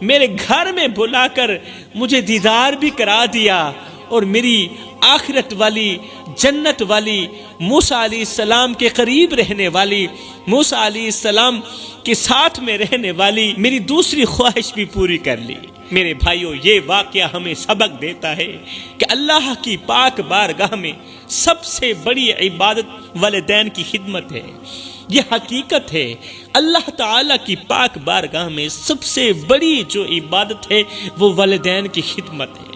میرے گھر میں بلا کر مجھے دیدار بھی کرا دیا، اور میری آخرت والی جنت والی موسیٰ علیہ السلام کے قریب رہنے والی، موسیٰ علیہ السلام کے ساتھ میں رہنے والی میری دوسری خواہش بھی پوری کر لی۔ میرے بھائیوں، یہ واقعہ ہمیں سبق دیتا ہے کہ اللہ کی پاک بارگاہ میں سب سے بڑی عبادت والدین کی خدمت ہے۔ یہ حقیقت ہے، اللہ تعالیٰ کی پاک بارگاہ میں سب سے بڑی جو عبادت ہے وہ والدین کی خدمت ہے۔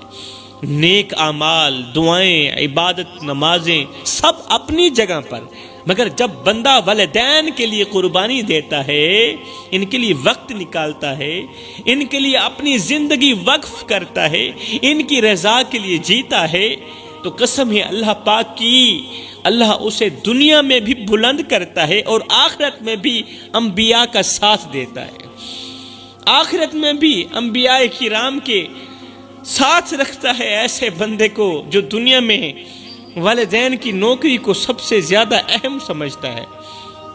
نیک اعمال، دعائیں، عبادت، نمازیں سب اپنی جگہ پر، مگر جب بندہ والدین کے لیے قربانی دیتا ہے، ان کے لیے وقت نکالتا ہے، ان کے لیے اپنی زندگی وقف کرتا ہے، ان کی رضا کے لیے جیتا ہے، تو قسم ہے اللہ پاک کی، اللہ اسے دنیا میں بھی بلند کرتا ہے اور آخرت میں بھی انبیاء کا ساتھ دیتا ہے۔ آخرت میں بھی انبیاء کرام کے ساتھ رکھتا ہے ایسے بندے کو جو دنیا میں والدین کی نوکری کو سب سے زیادہ اہم سمجھتا ہے۔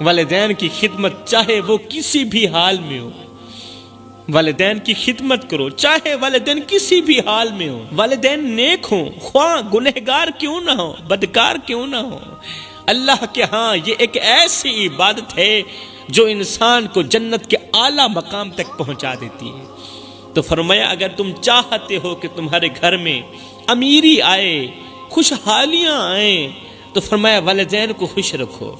والدین کی خدمت چاہے وہ کسی بھی حال میں ہو، والدین کی خدمت کرو چاہے والدین کسی بھی حال میں ہو، والدین نیک ہوں خواہ گنہگار کیوں نہ ہو، بدکار کیوں نہ ہو۔ اللہ کے ہاں یہ ایک ایسی عبادت ہے جو انسان کو جنت کے اعلیٰ مقام تک پہنچا دیتی ہے۔ تو فرمایا اگر تم چاہتے ہو کہ تمہارے گھر میں امیری آئے، خوشحالیاں آئیں، تو فرمایا والدین کو خوش رکھو۔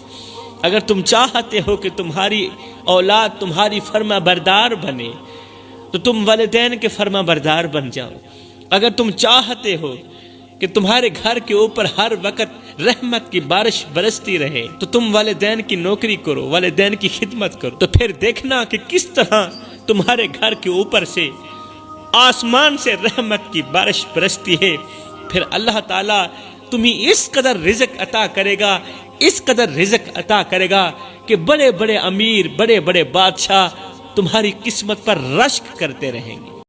اگر تم چاہتے ہو کہ تمہاری اولاد تمہاری فرما بردار بنے، تو تم والدین کے فرما بردار بن جاؤ۔ اگر تم چاہتے ہو کہ تمہارے گھر کے اوپر ہر وقت رحمت کی بارش برستی رہے، تو تم والدین کی نوکری کرو، والدین کی خدمت کرو، تو پھر دیکھنا کہ کس طرح تمہارے گھر کے اوپر سے آسمان سے رحمت کی بارش برستی ہے۔ پھر اللہ تعالیٰ تمہیں اس قدر رزق عطا کرے گا، اس قدر رزق عطا کرے گا کہ بڑے بڑے امیر، بڑے بڑے بادشاہ تمہاری قسمت پر رشک کرتے رہیں گے۔